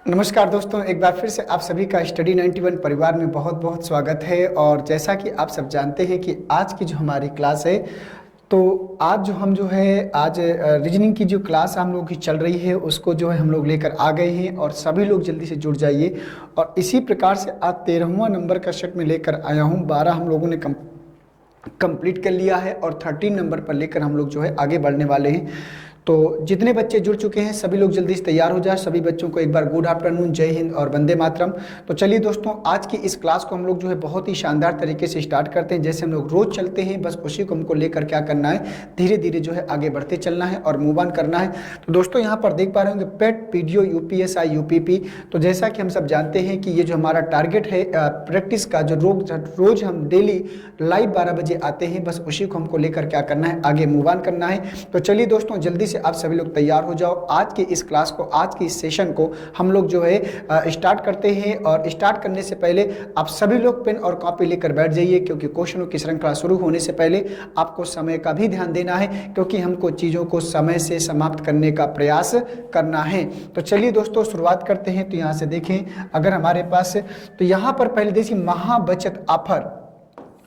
नमस्कार दोस्तों, एक बार फिर से आप सभी का स्टडी 91 परिवार में बहुत बहुत स्वागत है। और जैसा कि आप सब जानते हैं कि आज की जो हमारी क्लास है, तो आज आज रीजनिंग की जो क्लास हम लोगों की चल रही है उसको जो है हम लोग लेकर आ गए हैं और सभी लोग जल्दी से जुड़ जाइए। और इसी प्रकार से आज 13वां नंबर का सेट में लेकर आया हूँ। 12 हम लोगों ने कंप्लीट कर लिया है और 13 नंबर पर लेकर हम लोग जो है आगे बढ़ने वाले हैं। तो जितने बच्चे जुड़ चुके हैं सभी लोग जल्दी से तैयार हो जाए। सभी बच्चों को एक बार गुड आफ्टरनून, जय हिंद और वंदे मातरम। तो चलिए दोस्तों, आज की इस क्लास को हम लोग जो है बहुत ही शानदार तरीके से स्टार्ट करते हैं। जैसे हम लोग रोज चलते हैं, बस उसी को हमको लेकर क्या करना है, धीरे धीरे जो है आगे बढ़ते चलना है और मूव ऑन करना है। तो दोस्तों यहाँ पर देख पा रहे होंगे पेट, पीडीओ, यूपीएसआई, यूपीपी। तो जैसा कि हम सब जानते हैं कि ये जो हमारा टारगेट है प्रैक्टिस का, जो रोज हम डेली लाइव 12 बजे आते हैं, बस उसी को हमको लेकर क्या करना है, आगे मूव ऑन करना है। तो चलिए दोस्तों, जल्दी से आप सभी लोग तैयार हो जाओ। आज की इस क्लास को, आज की इस सेशन को हम लोग जो है स्टार्ट करते हैं। और स्टार्ट करने से पहले आप सभी लोग पेन और कॉपी लेकर बैठ जाइए, क्योंकि क्वेश्चनों की श्रृंखला शुरू होने से पहले आपको समय का भी ध्यान देना है, क्योंकि हमको चीज़ों को समय से समाप्त करने का प्रयास करना है। तो चलिए दोस्तों, शुरुआत करते हैं। तो यहाँ से देखें, अगर हमारे पास, तो यहाँ पर पहले देखिए महाबचत ऑफर,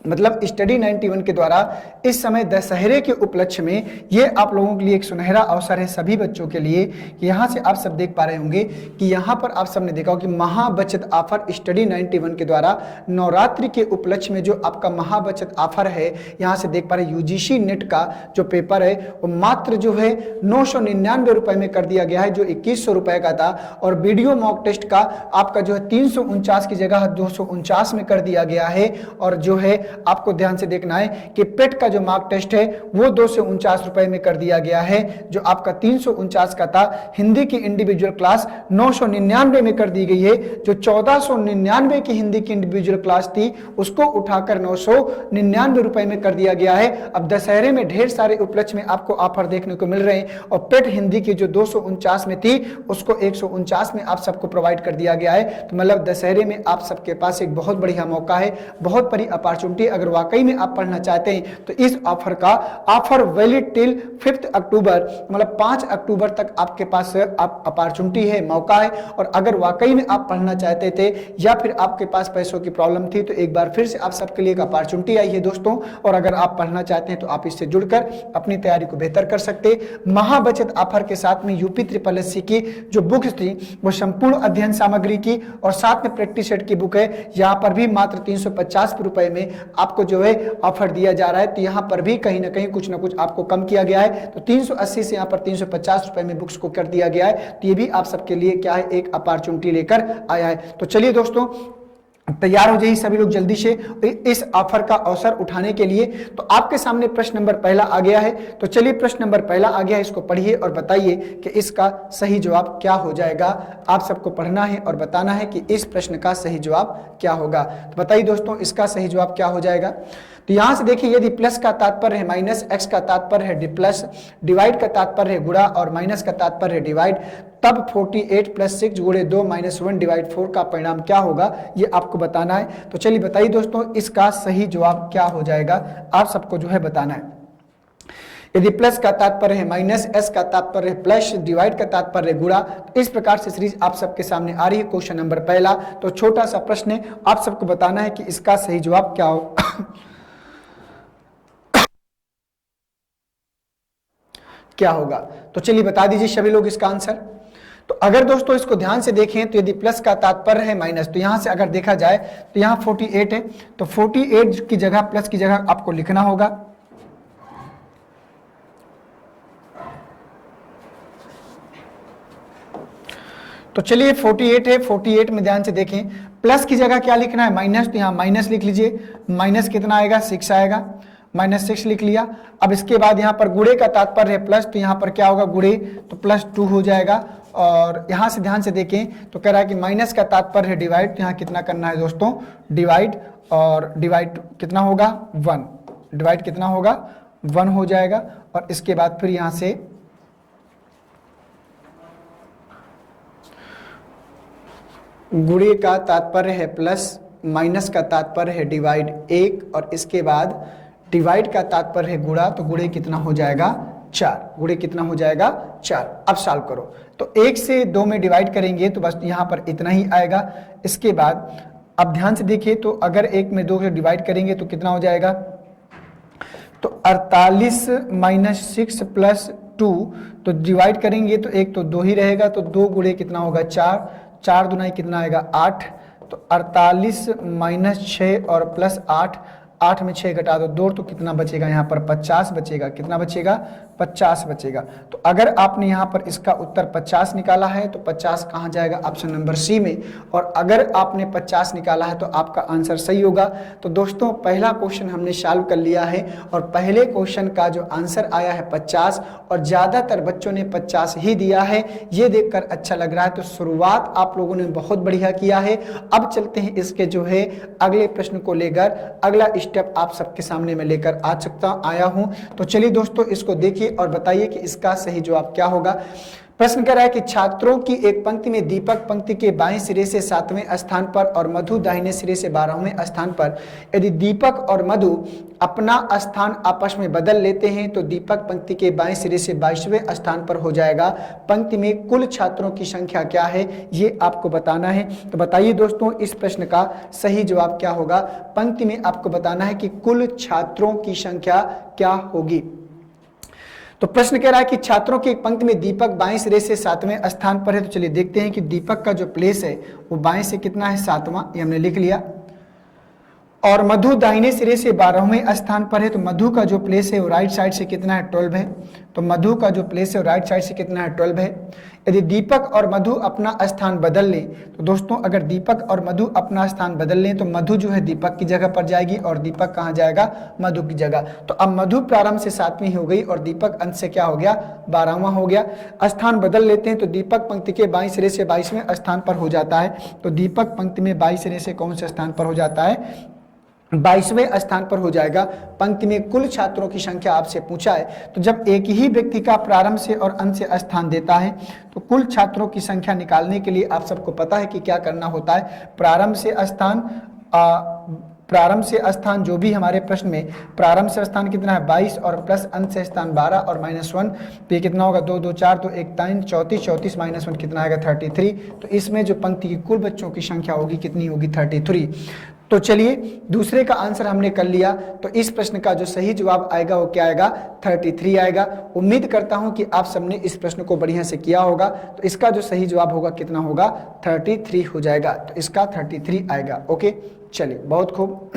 मतलब स्टडी 91 के द्वारा इस समय दशहरे के उपलक्ष्य में ये आप लोगों के लिए एक सुनहरा अवसर है सभी बच्चों के लिए। यहाँ से आप सब देख पा रहे होंगे कि यहाँ पर आप सबने देखा हो कि महाबचत ऑफर स्टडी 91 के द्वारा नवरात्रि के उपलक्ष्य में जो आपका महाबचत ऑफर है, यहाँ से देख पा रहे यूजीसी नेट का जो पेपर है वो मात्र जो है 999 रुपए में कर दिया गया है, जो 2100 रुपए का था। और वीडियो मॉक टेस्ट का आपका जो है 349 की जगह 249 में कर दिया गया है। और जो है आपको ध्यान से देखना है कि पेट का जो मार्क टेस्ट है वो 249 रुपए में कर दिया गया है, जो आपका 349 का था। हिंदी की इंडिविजुअल क्लास 999 में कर दी गई है। जो 1499 की हिंदी की इंडिविजुअल क्लास थी उसको उठाकर 999 रुपए में कर दिया गया है। अब दशहरे में ढेर सारे उपलक्ष्य में आपको ऑफर देखने को मिल रहे हैं, और पेट हिंदी की जो 249 में थी उसको 149 में आप सबको प्रोवाइड कर दिया गया है। तो मतलब दशहरे में आप सबके पास एक बहुत बढ़िया मौका है, बहुत बड़ी अपॉर्चुनिटी। अगर वाकई में आप पढ़ना चाहते हैं तो इस ऑफर वैलिड टिल 5 अक्टूबर, मतलब 5 अक्टूबर तक आपके पास अपॉर्चुनिटी है, मौका है। और अगर वाकई में आप पढ़ना चाहते थे या फिर आपके पास पैसों की प्रॉब्लम थी, तो एक बार फिर से आप सबके लिए एक अपॉर्चुनिटी आई है दोस्तों। और अगर आप पढ़ना चाहते हैं तो आप इससे जुड़कर अपनी तैयारी को बेहतर कर सकते हैं। महाबचत ऑफर के साथ में यूपी ट्रिपल एससी की जो बुक्स थी वो संपूर्ण अध्ययन सामग्री की और साथ में प्रैक्टिस सेट की बुक है, यहाँ पर भी मात्र 350 रुपए में आपको जो है ऑफर दिया जा रहा है। तो यहाँ पर भी कहीं ना कहीं कुछ ना कुछ आपको कम किया गया है। तो 380 से यहाँ पर 350 रुपए में बुक्स को कर दिया गया है। तो ये भी आप सबके लिए क्या है, एक अपॉर्चुनिटी लेकर आया है। तो चलिए दोस्तों, तैयार हो जाइए सभी लोग जल्दी से इस ऑफर का अवसर उठाने के लिए। तो आपके सामने प्रश्न नंबर पहला आ गया है। तो चलिए, प्रश्न नंबर पहला आ गया है, इसको पढ़िए और बताइए कि इसका सही जवाब क्या हो जाएगा। आप सबको पढ़ना है और बताना है कि इस प्रश्न का सही जवाब क्या होगा। तो बताइए दोस्तों, इसका सही जवाब क्या हो जाएगा। तो यहां से देखिए, यदि प्लस का तात्पर्य है माइनस, एक्स का तात्पर्य है प्लस, डिवाइड का तात्पर्य है गुणा और माइनस का तात्पर्य है डिवाइड, तब 48 प्लस 6 गुणे 2 माइनस 1 डिवाइड 4 का परिणाम क्या होगा, ये आपको बताना है। तो चलिए बताइए दोस्तों, इसका सही जवाब क्या हो जाएगा, आप सबको जो है बताना है। यदि प्लस का तात्पर्य है माइनस, एस का तात्पर्य है प्लस, डिवाइड का तात्पर्य है गुणा, तो इस प्रकार से सीरीज आप सबके सामने आ रही है। क्वेश्चन नंबर पहला, तो छोटा सा प्रश्न है, आप सबको बताना है कि इसका सही जवाब क्या हो क्या होगा। तो चलिए बता दीजिए सभी लोग इसका आंसर। तो अगर दोस्तों इसको ध्यान से देखें, तो यदि प्लस का तात्पर्य है माइनस, तो यहां से अगर देखा जाए तो यहां 48 है, तो 48 की जगह, प्लस की जगह आपको लिखना होगा। तो चलिए 48 है, 48 में ध्यान से देखें, प्लस की जगह क्या लिखना है, माइनस। तो यहां माइनस लिख लीजिए। माइनस कितना आएगा, 6 आएगा, -6 लिख लिया। अब इसके बाद यहाँ पर गुणे का तात्पर्य है प्लस, तो यहाँ पर क्या होगा, गुणे, तो +2 हो जाएगा। और यहाँ से ध्यान से देखें तो कह रहा है कि माइनस का तात्पर्य है डिवाइड, तो यहाँ कितना करना है दोस्तों, डिवाइड, और डिवाइड कितना होगा, 1, डिवाइड कितना होगा, 1 हो जाएगा। और इसके बाद फिर यहाँ से गुणे का तात्पर्य है प्लस, माइनस का तात्पर्य है डिवाइड 1, और इसके बाद डिवाइड का तात्पर्य है गुणा, तो गुणे कितना हो जाएगा, 4, गुणे कितना हो जाएगा 4। अब सॉल्व करो, तो 1 से 2 में डिवाइड करेंगे तो बस यहाँ पर इतना ही आएगा। इसके बाद अब ध्यान से देखिए, तो अगर 1 में 2 से डिवाइड करेंगे तो कितना हो जाएगा, तो 48 माइनस 6 प्लस 2, तो डिवाइड करेंगे तो 1 तो 2 ही रहेगा, तो 2 गुणे कितना होगा 4, 4 दुनाई कितना आएगा 8, तो 48 माइनस 6 और प्लस 8, 8 में 6 घटा दो 2, तो कितना बचेगा यहाँ पर 50 बचेगा। कितना बचेगा 50 बचेगा। तो अगर आपने यहाँ पर इसका उत्तर 50 निकाला है तो 50 कहाँ जाएगा, ऑप्शन नंबर सी में। और अगर आपने 50 निकाला है तो आपका आंसर सही होगा। तो दोस्तों पहला क्वेश्चन हमने सॉल्व कर लिया है और पहले क्वेश्चन का जो आंसर आया है 50 और ज़्यादातर बच्चों ने 50 ही दिया है, ये देखकर अच्छा लग रहा है। तो शुरुआत आप लोगों ने बहुत बढ़िया किया है। अब चलते हैं इसके जो है अगले प्रश्न को लेकर, अगला स्टेप आप सबके सामने मैं लेकर आया हूं। तो चलिए दोस्तों इसको देखिए और बताइए कि इसका सही जवाब क्या होगा। प्रश्न कह रहा है कि छात्रों की एक पंक्ति में दीपक पंक्ति के बाएं सिरे से 7वें स्थान पर और मधु दाहिने सिरे से 12वें स्थान पर। यदि दीपक और मधु अपना स्थान आपस में बदल लेते हैं तो दीपक पंक्ति के बाएं सिरे से 22वें स्थान पर हो जाएगा। पंक्ति में कुल छात्रों की संख्या क्या है, ये आपको बताना है। तो बताइए दोस्तों इस प्रश्न का सही जवाब क्या होगा। पंक्ति में आपको बताना है कि कुल छात्रों की संख्या क्या होगी। तो प्रश्न कह रहा है कि छात्रों की एक पंक्ति में दीपक बाएं सिरे से 7वें स्थान पर है। तो चलिए देखते हैं कि दीपक का जो प्लेस है वो बाएं से कितना है 7वां, ये हमने लिख लिया। और मधु दाहिने सिरे से 12वें स्थान पर है। तो मधु का जो प्लेस है वो राइट साइड से कितना है 12 है। तो मधु का जो प्लेस है वो राइट साइड से कितना है 12 है। यदि दीपक और मधु अपना स्थान बदल लें तो दोस्तों अगर दीपक और मधु अपना स्थान बदल लें तो मधु जो है दीपक की जगह पर जाएगी और दीपक कहाँ जाएगा, मधु की जगह। तो अब मधु प्रारंभ से 7वीं हो गई और दीपक अंत से क्या हो गया 12वां हो गया। स्थान बदल लेते हैं तो दीपक पंक्ति के बाईं सिरे से 22वें स्थान पर हो जाता है। तो दीपक पंक्ति में बाईं सिरे से कौन से स्थान पर हो जाता है, 22वें स्थान पर हो जाएगा। पंक्ति में कुल छात्रों की संख्या आपसे पूछा है। तो जब एक ही व्यक्ति का प्रारंभ से और अंत से स्थान देता है तो कुल छात्रों की संख्या निकालने के लिए आप सबको पता है कि क्या करना होता है। प्रारंभ से स्थान जो भी हमारे प्रश्न में प्रारंभ से स्थान कितना है 22 और प्लस अंत से स्थान 12 और -1, तो ये कितना होगा 2 2 4 तो 1 3 34 34 -1 कितना आएगा 33। तो इसमें जो पंक्ति की कुल बच्चों की संख्या होगी कितनी होगी 33। तो चलिए दूसरे का आंसर हमने कर लिया। तो इस प्रश्न का जो सही जवाब आएगा वो क्या आएगा 33 आएगा। उम्मीद करता हूं कि आप सबने इस प्रश्न को बढ़िया से किया होगा। तो इसका जो सही जवाब होगा कितना होगा 33 हो जाएगा। तो इसका 33 आएगा। ओके चलिए बहुत खूब।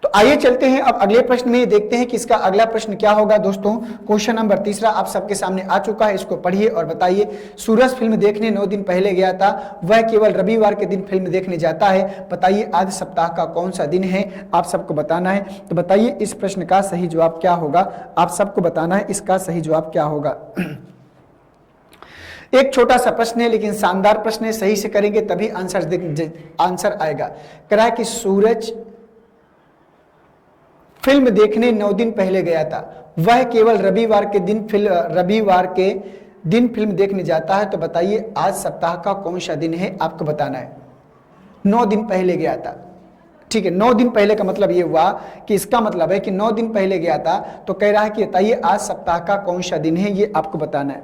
तो आइए चलते हैं अब अगले प्रश्न में, देखते हैं कि इसका अगला प्रश्न क्या होगा। दोस्तों क्वेश्चन नंबर 3 आप सबके सामने आ चुका है, इसको पढ़िए और बताइए। सूरज फिल्म देखने 9 दिन पहले गया था, वह केवल रविवार के दिन फिल्म देखने जाता है। बताइए आज सप्ताह का कौन सा दिन है, आप सबको बताना है। तो बताइए इस प्रश्न का सही जवाब क्या होगा, आप सबको बताना है इसका सही जवाब क्या होगा। एक छोटा सा प्रश्न है लेकिन शानदार प्रश्न है, सही से करेंगे तभी आंसर आएगा। कह रहा है कि सूरज फिल्म देखने 9 दिन पहले गया था, वह केवल रविवार के दिन फिल्म देखने जाता है। तो बताइए आज सप्ताह का कौन सा दिन है, आपको बताना है। 9 दिन पहले गया था, ठीक है। 9 दिन पहले का मतलब ये हुआ कि इसका मतलब है कि 9 दिन पहले गया था। तो कह रहा है कि बताइए आज सप्ताह का कौन सा दिन है, ये आपको बताना है।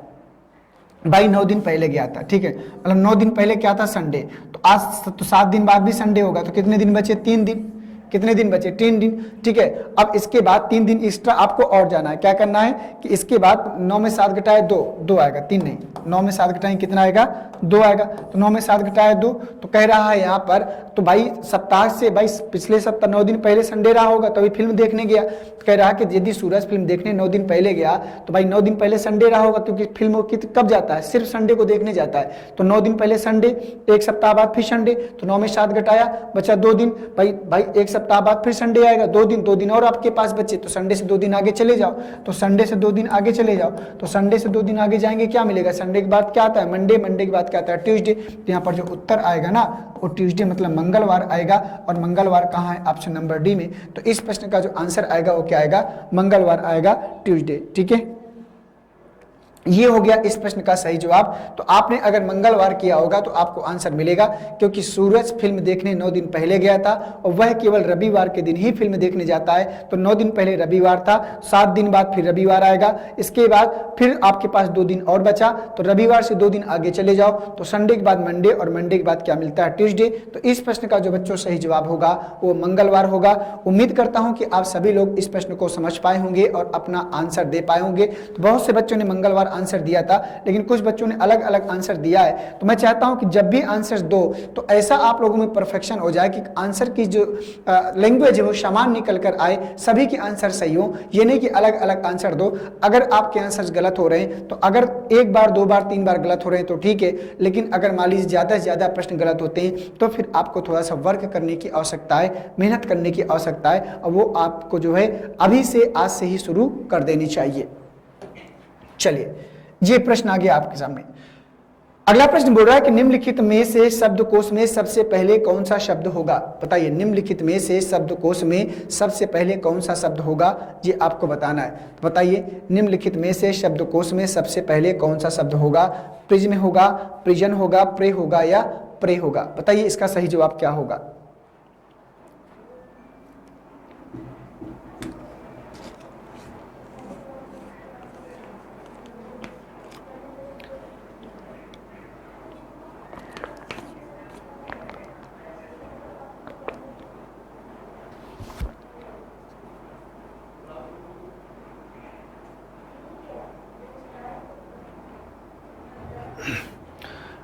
भाई 9 दिन पहले गया था, ठीक है, मतलब 9 दिन पहले क्या था संडे। तो आज तो 7 दिन बाद भी संडे होगा, तो कितने दिन बचे 3 दिन। कितने दिन बचे 3 दिन, ठीक है। अब इसके बाद 3 दिन एक्स्ट्रा आपको और जाना है। क्या करना है कि इसके बाद 9 में 7 घटाए 2 आएगा, 3 नहीं, 9 में 7 घटाएं कितना आएगा 2 आएगा। तो 9 में 7 घटाए 2, तो कह रहा है यहाँ पर तो भाई सप्ताह से भाई पिछले सप्ताह 9 दिन पहले संडे रहा होगा तो अभी फिल्म देखने गया। तो कह रहा है कि यदि सूरज फिल्म देखने 9 दिन पहले गया तो भाई 9 दिन पहले संडे रहा होगा, क्योंकि फिल्म कब जाता है, सिर्फ संडे को देखने जाता है। तो 9 दिन पहले संडे, एक सप्ताह बाद फिर संडे, तो 9 में 7 घटाया बचा 2 दिन। भाई एक सप्ताह बाद फिर संडे आएगा, 2 दिन और आपके पास बचे, तो संडे से 2 दिन आगे चले जाओ। तो संडे से 2 दिन आगे चले जाओ, तो संडे से 2 दिन आगे जाएंगे क्या मिलेगा, संडे के बाद क्या आता है मंडे, मंडे के बाद क्या आता है ट्यूसडे। तो यहाँ पर जो उत्तर आएगा ना वो ट्यूसडे मतलब मंगलवार आएगा। और मंगलवार कहाँ है, ऑप्शन नंबर डी में। तो इस प्रश्न का जो आंसर आएगा वो क्या आएगा, मंगलवार आएगा, ट्यूसडे, ठीक है। ये हो गया इस प्रश्न का सही जवाब। तो आपने अगर मंगलवार किया होगा तो आपको आंसर मिलेगा, क्योंकि सूरज फिल्म देखने 9 दिन पहले गया था और वह केवल रविवार के दिन ही फिल्म देखने जाता है। तो 9 दिन पहले रविवार था, 7 दिन बाद फिर रविवार आएगा, इसके बाद फिर आपके पास 2 दिन और बचा, तो रविवार से 2 दिन आगे चले जाओ तो संडे के बाद मंडे और मंडे के बाद क्या मिलता है, ट्यूसडे। तो इस प्रश्न का जो बच्चों सही जवाब होगा वो मंगलवार होगा। उम्मीद करता हूं कि आप सभी लोग इस प्रश्न को समझ पाए होंगे और अपना आंसर दे पाए होंगे। तो बहुत से बच्चों ने मंगलवार आंसर दिया था, लेकिन कुछ बच्चों ने अलग अलग आंसर दिया है। तो मैं चाहता हूं कि जब भी आंसर दो तो ऐसा आप लोगों में परफेक्शन हो जाए कि आंसर की जो लैंग्वेज है वो समान निकल कर आए, सभी के आंसर सही हो। ये नहीं कि अलग अलग आंसर दो। अगर आपके आंसर गलत हो रहे हैं तो अगर 1 बार 2 बार 3 बार गलत हो रहे हैं तो ठीक है, लेकिन अगर मान लीजिए ज्यादा से ज्यादा प्रश्न गलत होते हैं तो फिर आपको थोड़ा सा वर्क करने की आवश्यकता है, मेहनत करने की आवश्यकता है, और वो आपको जो है अभी से आज से ही शुरू कर देनी चाहिए। चलिए ये प्रश्न आ गया आपके सामने। अगला प्रश्न बोल रहा है कि निम्नलिखित में से शब्दकोश में सबसे पहले कौन सा शब्द होगा। बताइए, निम्नलिखित में से शब्दकोश में सबसे पहले कौन सा शब्द होगा, ये आपको बताना है। तो बताइए, निम्नलिखित में से शब्दकोश में सबसे पहले कौन सा शब्द होगा। प्रिज्म होगा, प्रिजन होगा, प्रे होगा या प्रे होगा। बताइए इसका सही जवाब क्या होगा।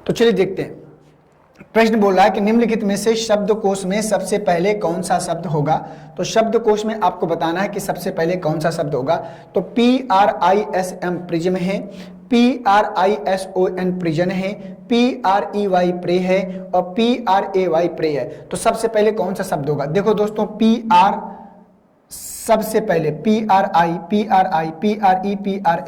तो चलिए देखते हैं। प्रश्न बोल रहा है कि निम्नलिखित में से शब्दकोश में सबसे पहले कौन सा शब्द होगा। तो शब्दकोश में आपको बताना है कि सबसे पहले कौन सा शब्द होगा। तो PRISM प्रिज्म है, PRISON प्रिजन है, PREY प्रे है और PRAY प्रे है। तो सबसे पहले कौन सा शब्द होगा। देखो दोस्तों, सबसे पहले PRE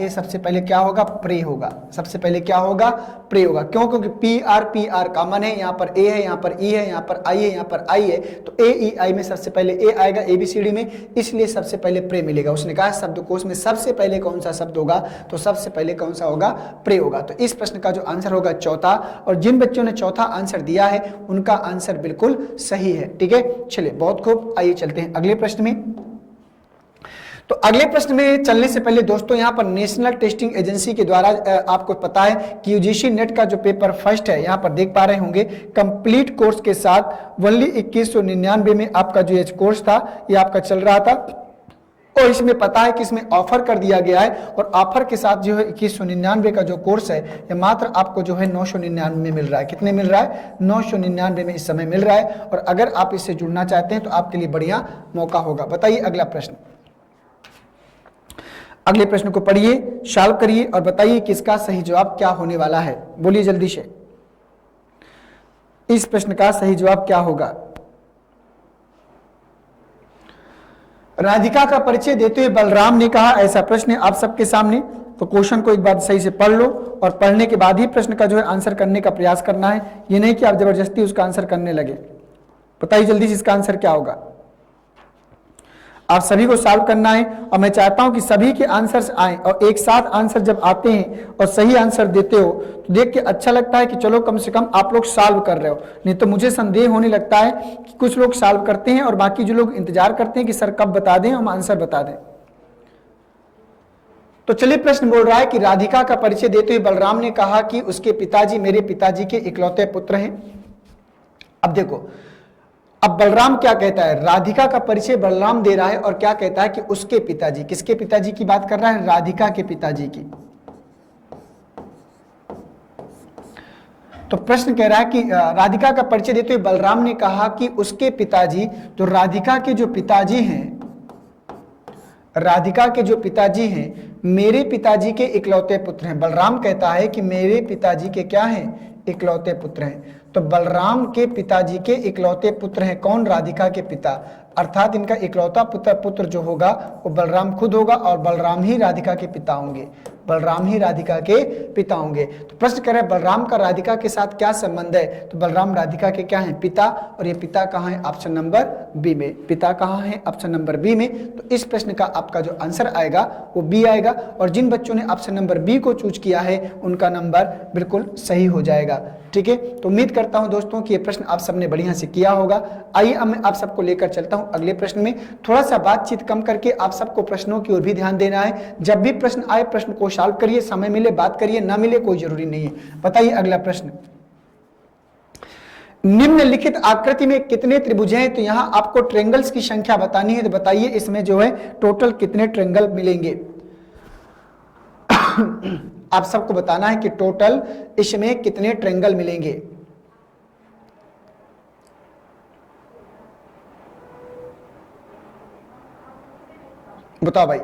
सबसे पहले क्या होगा, प्रे होगा। सबसे पहले क्या होगा, प्रे होगा। क्यों? क्योंकि PR कॉमन है, यहाँ पर A है, यहाँ पर E है, यहाँ पर I है, यहाँ पर I है। तो AEI में सबसे पहले A आएगा ABCD में, इसलिए सबसे पहले प्रे मिलेगा। उसने कहा शब्दकोश में सबसे पहले कौन सा शब्द होगा, तो सबसे पहले कौन सा होगा, प्रे होगा। तो इस प्रश्न का जो आंसर होगा चौथा, और जिन बच्चों ने चौथा आंसर दिया है उनका आंसर बिल्कुल सही है। ठीक है, चलिए बहुत खूब। आइए चलते हैं अगले प्रश्न में। तो अगले प्रश्न में चलने से पहले दोस्तों, यहाँ पर नेशनल टेस्टिंग एजेंसी के द्वारा आपको पता है कि यूजीसी नेट का जो पेपर फर्स्ट है, यहाँ पर देख पा रहे होंगे, कंप्लीट कोर्स के साथ ओनली 2199 में आपका जो ये कोर्स था ये आपका चल रहा था। और इसमें पता है कि इसमें ऑफर कर दिया गया है, और ऑफर के साथ जो है 2199 का जो कोर्स है ये मात्र आपको जो है 999 में मिल रहा है। कितने मिल रहा है, 999 में इस समय मिल रहा है। और अगर आप इससे जुड़ना चाहते हैं तो आपके लिए बढ़िया मौका होगा। बताइए अगला प्रश्न। अगले प्रश्न को पढ़िए, सॉल्व करिए और बताइए कि इसका सही जवाब क्या होने वाला है। बोलिए जल्दी से, इस प्रश्न का सही जवाब क्या होगा। राधिका का परिचय देते हुए बलराम ने कहा, ऐसा प्रश्न है आप सबके सामने। तो क्वेश्चन को एक बार सही से पढ़ लो, और पढ़ने के बाद ही प्रश्न का जो है आंसर करने का प्रयास करना है। ये नहीं कि आप जबरदस्ती उसका आंसर करने लगे। बताइए जल्दी से इसका आंसर क्या होगा। आप सभी को सॉल्व करना है, और मैं चाहता हूं कि सभी के आंसर्स आएं, और एक साथ आंसर जब आते हैं और सही आंसर देते हो तो देख के अच्छा लगता है कि चलो कम से कम आप लोग सॉल्व कर रहे हो। नहीं तो मुझे संदेह होने लगता है कि कुछ लोग सॉल्व करते हैं और बाकी जो लोग इंतजार करते हैं कि सर कब बता दें, हम आंसर बता दें। तो चलिए, प्रश्न बोल रहा है कि राधिका का परिचय देते हुए बलराम ने कहा कि उसके पिताजी मेरे पिताजी के इकलौते पुत्र हैं। अब देखो, अब बलराम क्या कहता है, राधिका का परिचय बलराम दे रहा है और क्या कहता है कि उसके पिताजी, किसके पिताजी की बात कर रहा है, राधिका के पिताजी की। तो प्रश्न कह रहा है कि राधिका का परिचय देते हुए बलराम ने कहा कि उसके पिताजी, जो राधिका के जो पिताजी हैं, राधिका के जो पिताजी हैं मेरे पिताजी के इकलौते पुत्र हैं। बलराम कहता है कि मेरे पिताजी के क्या हैं, इकलौते पुत्र हैं। तो बलराम के पिताजी के इकलौते पुत्र हैं कौन, राधिका के पिता। अर्थात इनका इकलौता पुत्र जो होगा वो बलराम खुद होगा और बलराम ही राधिका के पिता होंगे, बलराम ही राधिका के पिता होंगे। तो प्रश्न कर रहे हैं बलराम का राधिका के साथ क्या संबंध है, तो बलराम राधिका के क्या है, पिता, और ये पिता कहाँ है, ऑप्शन नंबर बी में, पिता कहाँ है, ऑप्शन नंबर बी में। तो इस प्रश्न का आपका जो आंसर आएगा वो बी आएगा, और जिन बच्चों ने ऑप्शन नंबर बी को चूज किया है उनका नंबर बिल्कुल सही हो जाएगा। ठीक है, तो उम्मीद करता हूं दोस्तों कि ये प्रश्न आप सबने बढ़िया से किया होगा। आइए अब मैं आप सबको लेकर चलता हूं अगले प्रश्न में। थोड़ा सा बातचीत कम करके आप सबको प्रश्नों की ओर भी ध्यान देना है। जब भी प्रश्न आए प्रश्न को सॉल्व करिए, समय मिले बात करिए, ना मिले कोई जरूरी नहीं है। बताइए अगला प्रश्न, निम्नलिखित आकृति में कितने त्रिभुज हैं, तो यहां आपको ट्रायंगल्स की संख्या बतानी है। तो बताइए इसमें जो है टोटल कितने ट्रायंगल मिलेंगे। आप सबको बताना है कि टोटल इसमें कितने ट्रायंगल मिलेंगे। बताओ भाई,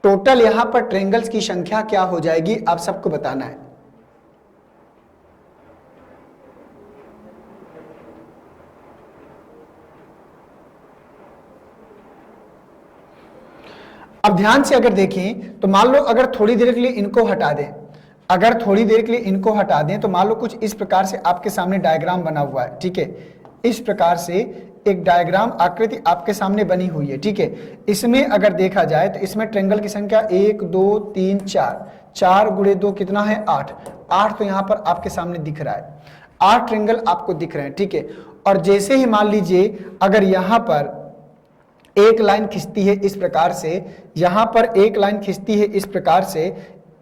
टोटल यहां पर ट्रायंगल्स की संख्या क्या हो जाएगी, आप सबको बताना है। अब ध्यान से अगर देखें तो मान लो अगर थोड़ी देर के लिए इनको हटा दें, अगर थोड़ी देर के लिए इनको हटा दें तो मान लो कुछ इस प्रकार से आपके सामने डायग्राम बना हुआ है। ठीक है, इस प्रकार से एक डायग्राम आकृति आपके सामने बनी हुई है। ठीक है, इसमें अगर देखा जाए तो इसमें ट्रायंगल की संख्या 1 2 3 4, 4 गुणे 2 कितना है 8, 8 तो यहां पर आपके सामने दिख रहा है, 8 ट्रायंगल आपको दिख रहे हैं। ठीक है, और जैसे ही मान लीजिए अगर यहां पर एक लाइन खिंचती है इस प्रकार से, यहां पर एक लाइन खिंचती है इस प्रकार से,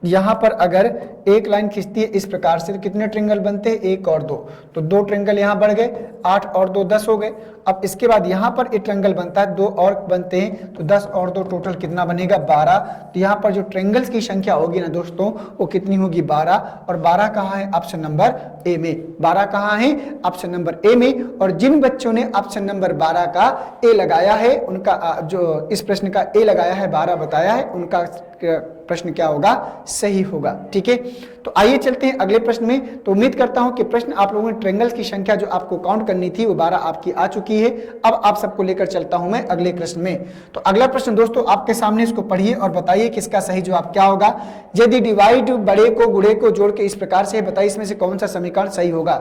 यहां पर अगर एक लाइन खिंचती है इस प्रकार से, तो कितने ट्रायंगल बनते हैं, 1 और 2, तो 2 ट्रायंगल यहां बढ़ गए, 8 और 2 10 हो गए। अब इसके बाद यहां पर एक ट्रायंगल बनता है, 2 और बनते हैं, तो 10 और 2 टोटल कितना बनेगा 12। तो यहां पर जो ट्रायंगल्स की संख्या होगी ना दोस्तों वो कितनी होगी 12, और 12 कहां है, ऑप्शन नंबर ए में, 12 कहां है, ऑप्शन नंबर ए में। और जिन बच्चों ने ऑप्शन नंबर 12 का ए लगाया है, उनका जो इस प्रश्न का ए लगाया है 12 बताया है, उनका प्रश्न क्या होगा, सही होगा। ठीक है, तो आइए चलते हैं अगले प्रश्न में। तो उम्मीद करता हूं कि प्रश्न आप लोगों ने ट्रायंगल्स की संख्या जो आपको काउंट करनी थी वो 12 आपकी आ चुकी है। अब आप सबको लेकर चलता हूं मैं अगले प्रश्न में। तो अगला प्रश्न दोस्तों आपके सामने, इसको पढ़िए और बताइए कि इसका सही जवाब क्या होगा। यदि डिवाइड बड़े को गुणे को जोड़ के इस प्रकार से बताइए इसमें से कौन सा समीकरण सही होगा,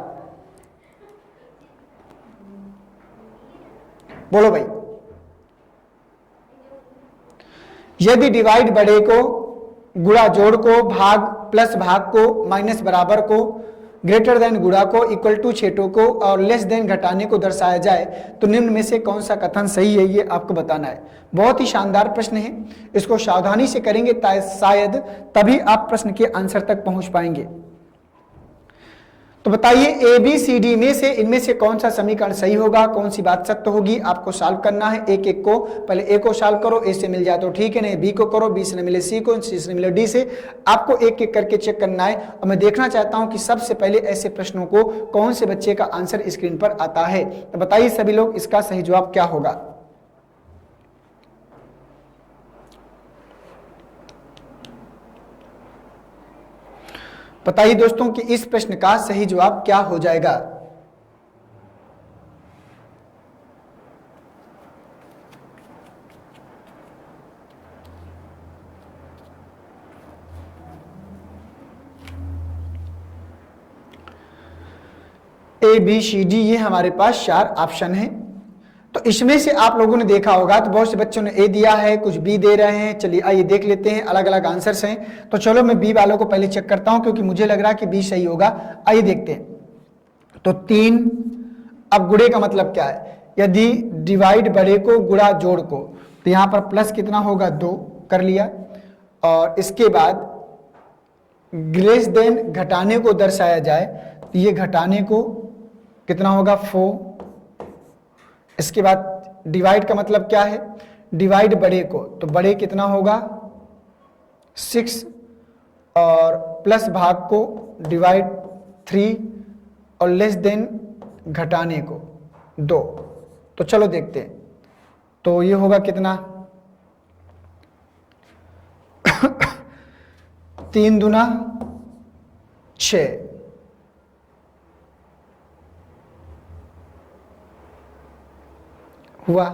बोलो भाई। यदि डिवाइड बड़े को गुणा जोड़ को भाग प्लस भाग को माइनस बराबर को ग्रेटर देन गुणा को इक्वल टू छेटों को और लेस देन घटाने को दर्शाया जाए तो निम्न में से कौन सा कथन सही है, ये आपको बताना है। बहुत ही शानदार प्रश्न है, इसको सावधानी से करेंगे शायद तभी आप प्रश्न के आंसर तक पहुंच पाएंगे। तो बताइए ए बी सी डी में से इनमें से कौन सा समीकरण सही होगा, कौन सी बात सत्य होगी, आपको सॉल्व करना है। एक एक को, पहले ए को सॉल्व करो, ए से मिल जाए तो ठीक है, नहीं बी को करो, बी से न मिले सी को, सी से न मिले डी से। आपको एक एक करके चेक करना है और मैं देखना चाहता हूं कि सबसे पहले ऐसे प्रश्नों को कौन से बच्चे का आंसर स्क्रीन पर आता है। तो बताइए सभी लोग इसका सही जवाब क्या होगा। बताइए दोस्तों कि इस प्रश्न का सही जवाब क्या हो जाएगा। ए बी सी डी ये हमारे पास 4 ऑप्शन हैं। तो इसमें से आप लोगों ने देखा होगा तो बहुत से बच्चों ने ए दिया है, कुछ बी दे रहे हैं। चलिए आइए देख लेते हैं, अलग अलग आंसर्स हैं। तो चलो मैं बी वालों को पहले चेक करता हूं क्योंकि मुझे लग रहा है कि बी सही होगा। आइए देखते हैं। तो 3, अब गुणे का मतलब क्या है, यदि डिवाइड बड़े को गुणा जोड़ को, तो यहां पर प्लस कितना होगा 2 कर लिया, और इसके बाद ग्रेस देन घटाने को दर्शाया जाए तो ये घटाने को कितना होगा 4। इसके बाद डिवाइड का मतलब क्या है, डिवाइड बड़े को, तो बड़े कितना होगा 6, और प्लस भाग को डिवाइड 3, और लेस देन घटाने को 2। तो चलो देखते हैं। तो ये होगा कितना 3 दूना 6, हुआ,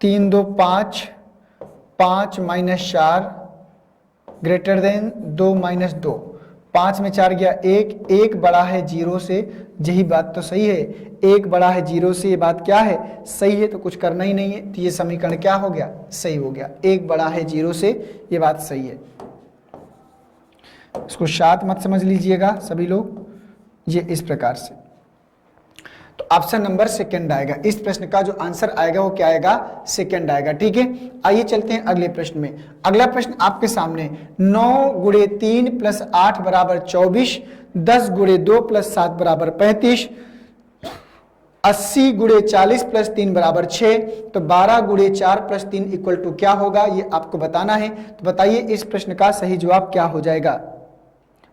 3 2 5, 5 माइनस 4 ग्रेटर देन 2 माइनस 2, 5 में 4 गया 1, 1 बड़ा है 0 से, यही बात तो सही है, 1 बड़ा है 0 से, ये बात क्या है, सही है, तो कुछ करना ही नहीं है, तो ये समीकरण क्या हो गया, सही हो गया, 1 बड़ा है 0 से, ये बात सही है। इसको शार्ट मत समझ लीजिएगा सभी लोग, ये इस प्रकार से। तो ऑप्शन नंबर सेकंड आएगा, इस प्रश्न का जो आंसर आएगा वो क्या आएगा, सेकंड आएगा। ठीक है, आइए चलते हैं अगले प्रश्न में। अगला प्रश्न आपके सामने 9 गुणे 3 प्लस 8 बराबर 24, 10 गुणे 2 प्लस 7 बराबर 35, 80 गुणे 40 प्लस 3 बराबर 6, तो 12 गुणे 4 प्लस 3 इक्वल टू क्या होगा, ये आपको बताना है। तो बताइए इस प्रश्न का सही जवाब क्या हो जाएगा,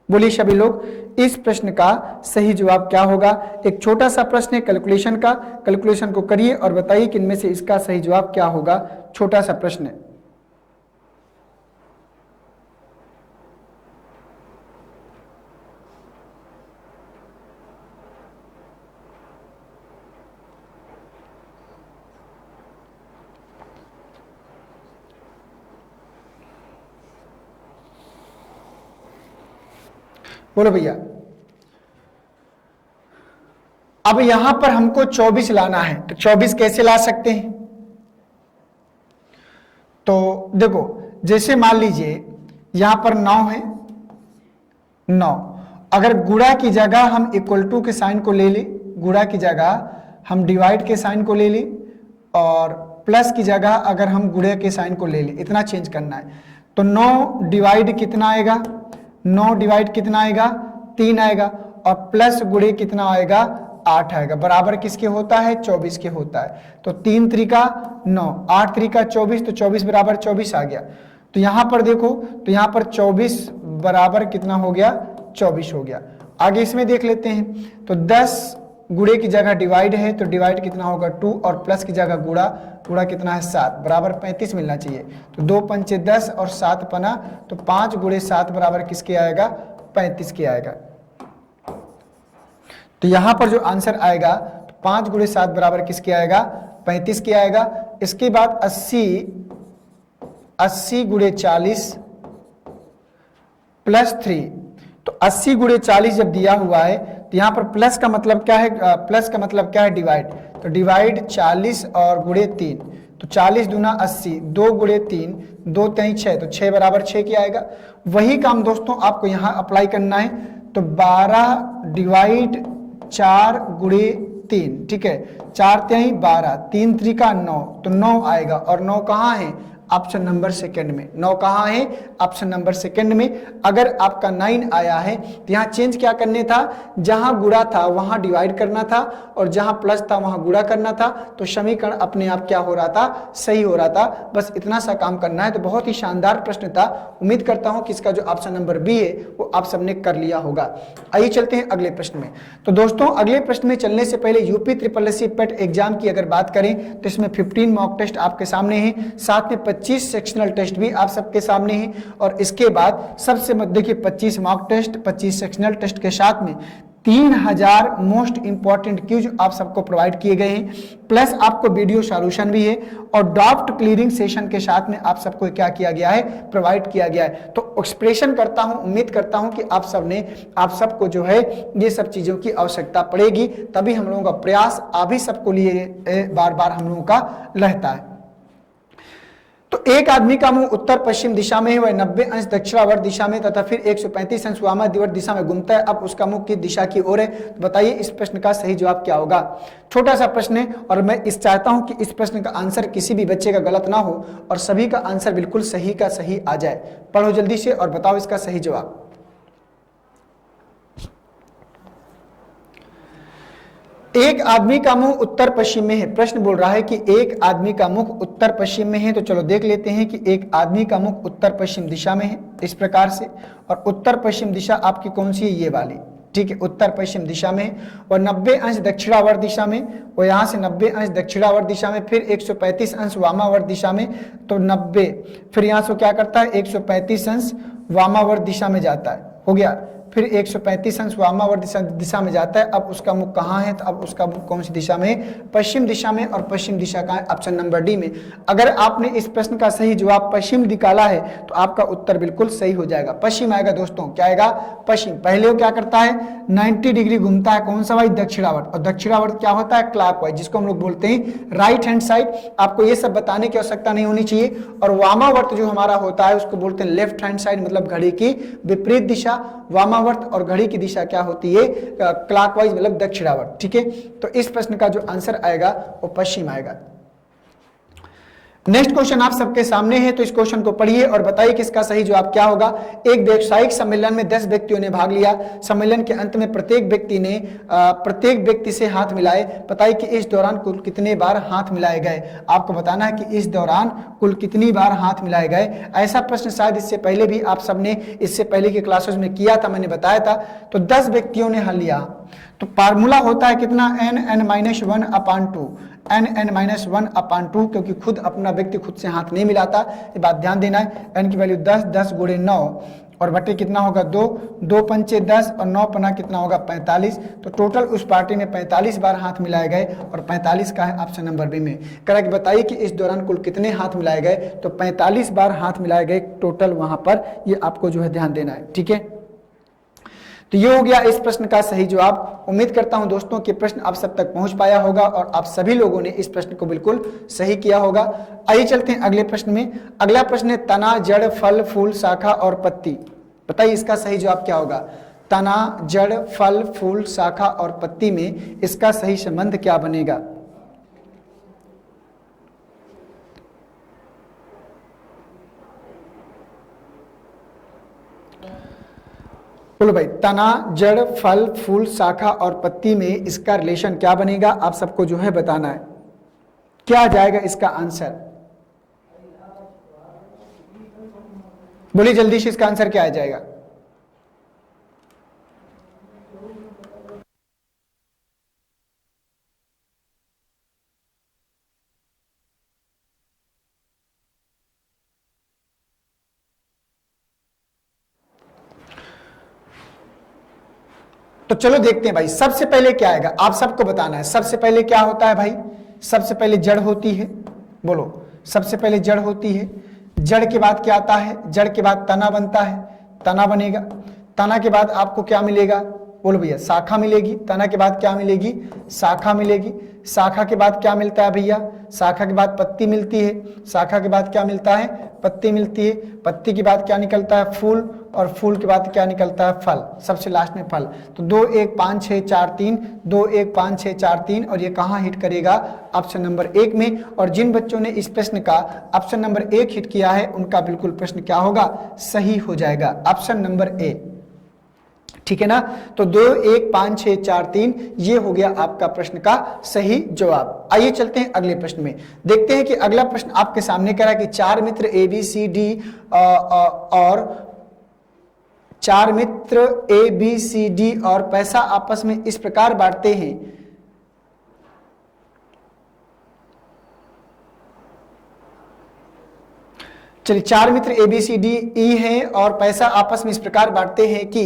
बोलिए सभी लोग, इस प्रश्न का सही जवाब क्या होगा। एक छोटा सा प्रश्न है कैलकुलेशन का, कैलकुलेशन को करिए और बताइए कि इनमें से इसका सही जवाब क्या होगा, छोटा सा प्रश्न है। बोलो भैया। अब यहां पर हमको 24 लाना है, तो 24 कैसे ला सकते हैं, तो देखो जैसे मान लीजिए यहां पर 9 है, 9, अगर गुणा की जगह हम इक्वल टू के साइन को ले लें, गुणा की जगह हम डिवाइड के साइन को ले लें, और प्लस की जगह अगर हम गुणे के साइन को ले लें, इतना चेंज करना है, तो 9 डिवाइड कितना आएगा, 9 डिवाइड कितना आएगा, 3 आएगा, और प्लस गुणे कितना आएगा, 8 आएगा, बराबर किसके होता है, 24 के होता है। तो 3 त्रिका 9, 8 त्रिका 24, तो 24 बराबर 24 आ गया। तो यहां पर देखो, तो यहां पर 24 बराबर कितना हो गया, 24 हो गया। आगे इसमें देख लेते हैं, तो 10 गुणे की जगह डिवाइड है, तो डिवाइड कितना होगा 2, और प्लस की जगह गुणा, गुणा कितना है 7, बराबर 35 मिलना चाहिए। तो 2 पंचे 10 और 7 पना, तो 5 गुणे 7 बराबर किसके आएगा, 35 के आएगा। तो यहां पर जो आंसर आएगा, तो 5 गुणे 7 बराबर किसके आएगा, 35 के आएगा। इसके बाद 80 गुणे 40 प्लस 3, तो 80 गुणे 40 जब दिया हुआ है, तो यहां पर प्लस का मतलब क्या है, प्लस का मतलब क्या है, डिवाइड, तो डिवाइड 40 और गुणे 3, तो 40 दूना 80, 2 गुणे 3, 2 3 6, तो 6 बराबर 6 की आएगा। वही काम दोस्तों आपको यहां अप्लाई करना है, तो 12 डिवाइड 4 गुणे 3, ठीक है, 4 3 12, 3 त्रिका 9, तो 9 आएगा, और 9 कहाँ है, ऑप्शन नंबर सेकंड में, 9 कहाँ है, ऑप्शन नंबर सेकंड में। अगर आपका 9 आया है, तो यहाँ चेंज क्या करने था, जहां गुणा था वहां डिवाइड करना था, और जहां प्लस था वहां गुणा करना था, तो समीकरण अपने आप क्या हो रहा था, सही हो रहा था। बस इतना सा काम करना है। तो बहुत ही शानदार प्रश्न था, उम्मीद करता हूं कि इसका जो ऑप्शन नंबर बी है वो आप सबने कर लिया होगा। आइए चलते हैं अगले प्रश्न में। तो दोस्तों अगले प्रश्न में चलने से पहले यूपी SSC पेट एग्जाम की अगर बात करें, तो इसमें 15 मॉक टेस्ट आपके सामने है, साथ में 25 सेक्शनल टेस्ट भी आप सबके सामने हैं, और इसके बाद सबसे मत देखिए 25 मॉक टेस्ट, 25 सेक्शनल टेस्ट के साथ में 3000 मोस्ट इंपॉर्टेंट क्यूज आप सबको प्रोवाइड किए गए हैं, प्लस आपको वीडियो सॉल्यूशन भी है, और डाउट क्लियरिंग सेशन के साथ में आप सबको क्या किया गया है, प्रोवाइड किया गया है। तो एक्सप्रेशन करता हूं, उम्मीद करता हूं कि आप सबको जो है ये सब चीजों की आवश्यकता पड़ेगी, तभी हम लोगों का प्रयास आप ही सबको लिए बार बार हम लोगों का रहता है। तो एक आदमी का मुंह उत्तर पश्चिम दिशा में है, वह 90 अंश दक्षिणावर्त दिशा में तथा फिर 135 अंश वामावर्त दिशा में घूमता है। अब उसका मुंह किस दिशा की ओर है, तो बताइए इस प्रश्न का सही जवाब क्या होगा। छोटा सा प्रश्न है, और मैं चाहता हूं कि इस प्रश्न का आंसर किसी भी बच्चे का गलत ना हो, और सभी का आंसर बिल्कुल सही का सही आ जाए। पढ़ो जल्दी से और बताओ इसका सही जवाब। एक आदमी का मुंह उत्तर पश्चिम में है, प्रश्न बोल रहा है कि एक आदमी का मुख उत्तर पश्चिम में है। तो चलो देख लेते हैं कि एक आदमी का मुख उत्तर पश्चिम दिशा में है इस प्रकार से, और उत्तर पश्चिम दिशा आपकी कौन सी है, ये वाली, ठीक है, उत्तर पश्चिम दिशा में, और 90 अंश दक्षिणावर्त दिशा में, और यहाँ से 90 अंश दक्षिणावर्त दिशा में, फिर 135 अंश वामावर्त दिशा में, तो 90 फिर यहाँ से क्या करता है 135 अंश वामावर्त दिशा में जाता है, हो गया। फिर 135 अंश वामावर्त दिशा में जाता है। अब उसका मुख कहाँ है, तो अब उसका मुख कौन सी दिशा में, पश्चिम दिशा में, और पश्चिम दिशा का है ऑप्शन नंबर डी में। अगर आपने इस प्रश्न का सही जवाब पश्चिम निकाला है तो आपका उत्तर बिल्कुल सही हो जाएगा। पश्चिम आएगा दोस्तों, क्या आएगा, पश्चिम। पहले वो क्या करता है, 90 डिग्री घूमता है, कौन सा भाई, दक्षिणावर्त। और दक्षिणावर्त क्या होता है, क्लॉकवाइज, जिसको हम लोग बोलते हैं राइट हैंड साइड। आपको ये सब बताने की आवश्यकता नहीं होनी चाहिए। और वामावर्त जो हमारा होता है उसको बोलते हैं लेफ्ट हैंड साइड, मतलब घड़ी की विपरीत दिशा वामावर्त, और घड़ी की दिशा क्या होती है, क्लॉकवाइज, मतलब दक्षिणावर्त। ठीक है, तो इस प्रश्न का जो आंसर आएगा वो पश्चिम आएगा। नेक्स्ट क्वेश्चन आप सबके सामने है, तो इस क्वेश्चन को पढ़िए और बताइए कि इसका सही जवाब क्या होगा। एक व्यावसायिक सम्मेलन में 10 व्यक्तियों ने भाग लिया। सम्मेलन के अंत में प्रत्येक व्यक्ति से हाथ मिलाए। बताइए कि इस दौरान कुल कितने बार हाथ मिलाए गए। आपको बताना है कि इस दौरान कुल कितनी बार हाथ मिलाए गए। ऐसा प्रश्न शायद इससे पहले भी आप सबने इससे पहले की क्लासेस में किया था, मैंने बताया था। तो 10 व्यक्तियों ने हल लिया, तो फार्मूला होता है कितना, n(-1/2), n(-1/2), क्योंकि खुद अपना व्यक्ति खुद से हाथ नहीं मिलाता, ये बात ध्यान देना है। n की वैल्यू 10, 10 गुणे 9 और बटे कितना होगा 2, 2 पंचे 10 और 9 पना कितना होगा 45। तो टोटल उस पार्टी में 45 बार हाथ मिलाए गए और 45 का है ऑप्शन नंबर बी में। करेक्ट। बताइए कि इस दौरान कुल कितने हाथ मिलाए गए, तो 45 बार हाथ मिलाए गए टोटल वहां पर, ये आपको जो है ध्यान देना है। ठीक है, तो ये हो गया इस प्रश्न का सही जवाब। उम्मीद करता हूं दोस्तों कि प्रश्न आप सब तक पहुंच पाया होगा और आप सभी लोगों ने इस प्रश्न को बिल्कुल सही किया होगा। आइए चलते हैं अगले प्रश्न में। अगला प्रश्न है तना, जड़, फल, फूल, शाखा और पत्ती। बताइए इसका सही जवाब क्या होगा। तना, जड़, फल, फूल, शाखा और पत्ती में इसका सही संबंध क्या बनेगा। बोलो भाई, तना, जड़, फल, फूल, शाखा और पत्ती में इसका रिलेशन क्या बनेगा, आप सबको जो है बताना है। क्या आ जाएगा इसका आंसर, बोलिए जल्दी से, इसका आंसर क्या आ जाएगा। तो चलो देखते हैं भाई, सबसे पहले क्या आएगा, आप सबको बताना है। सबसे पहले क्या होता है भाई, सबसे पहले जड़ होती है। बोलो, सबसे पहले जड़ होती है। जड़ के बाद क्या आता है, जड़ के बाद तना बनता है, तना बनेगा। तना के बाद आपको क्या मिलेगा, बोलो भैया, शाखा मिलेगी। तना के बाद क्या मिलेगी, शाखा मिलेगी। शाखा के बाद क्या मिलता है भैया, शाखा के बाद पत्ती मिलती है। शाखा के बाद क्या मिलता है, पत्ती मिलती है। पत्ती के बाद क्या निकलता है, फूल, और फूल के बाद क्या निकलता है, फल। सबसे लास्ट में फल। तो 2 1 5 6 4 3, 2 1 5 6 4 3, और ये कहाँ हिट करेगा, ऑप्शन नंबर 1 में। और जिन बच्चों ने इस प्रश्न का ऑप्शन नंबर 1 हिट किया है उनका बिल्कुल प्रश्न क्या होगा, सही हो जाएगा, ऑप्शन नंबर ए। ठीक है ना। तो 2 1 5 6 4 3 ये हो गया आपका प्रश्न का सही जवाब। आइए चलते हैं अगले प्रश्न में, देखते हैं कि अगला प्रश्न आपके सामने कह रहा है कि 4 मित्र ए बी सी डी और 4 मित्र ए बी सी डी और पैसा आपस में इस प्रकार बांटते हैं। चलिए, 4 मित्र ए बी सी डी ई हैं और पैसा आपस में इस प्रकार बांटते हैं कि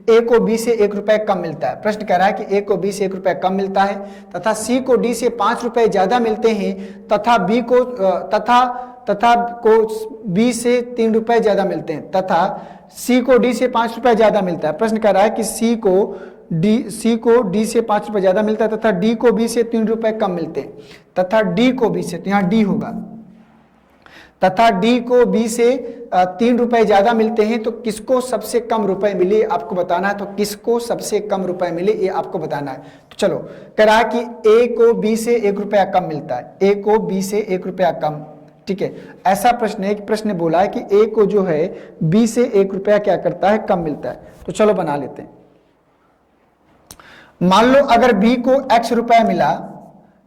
ए को बी से 1 रुपए कम मिलता है। प्रश्न कह रहा है कि ए को बी से 1 रुपए कम मिलता है, तथा सी को डी से 5 रुपए ज्यादा मिलते हैं, तथा बी से 3 रुपए ज्यादा मिलते हैं, तथा सी को डी से 5 रुपए ज्यादा मिलता है। प्रश्न कह रहा है कि सी को डी से 5 रुपए ज्यादा मिलता है, तथा डी को बी से 3 रुपए कम मिलते हैं, तथा डी को बी से, तो यहाँ डी होगा, तथा डी को बी से 3 रुपए ज्यादा मिलते हैं, तो किसको सबसे कम रुपए मिले आपको बताना है। तो किसको सबसे कम रुपए मिले ये आपको बताना है। तो चलो, कह रहा है कि ए को बी से 1 रुपया कम मिलता है, ए को बी से 1 रुपया कम। ठीक है, ऐसा प्रश्न है, एक प्रश्न बोला है कि ए को जो है बी से 1 रुपया क्या करता है, कम मिलता है। तो चलो बना लेते हैं। मान लो अगर बी को x रुपया मिला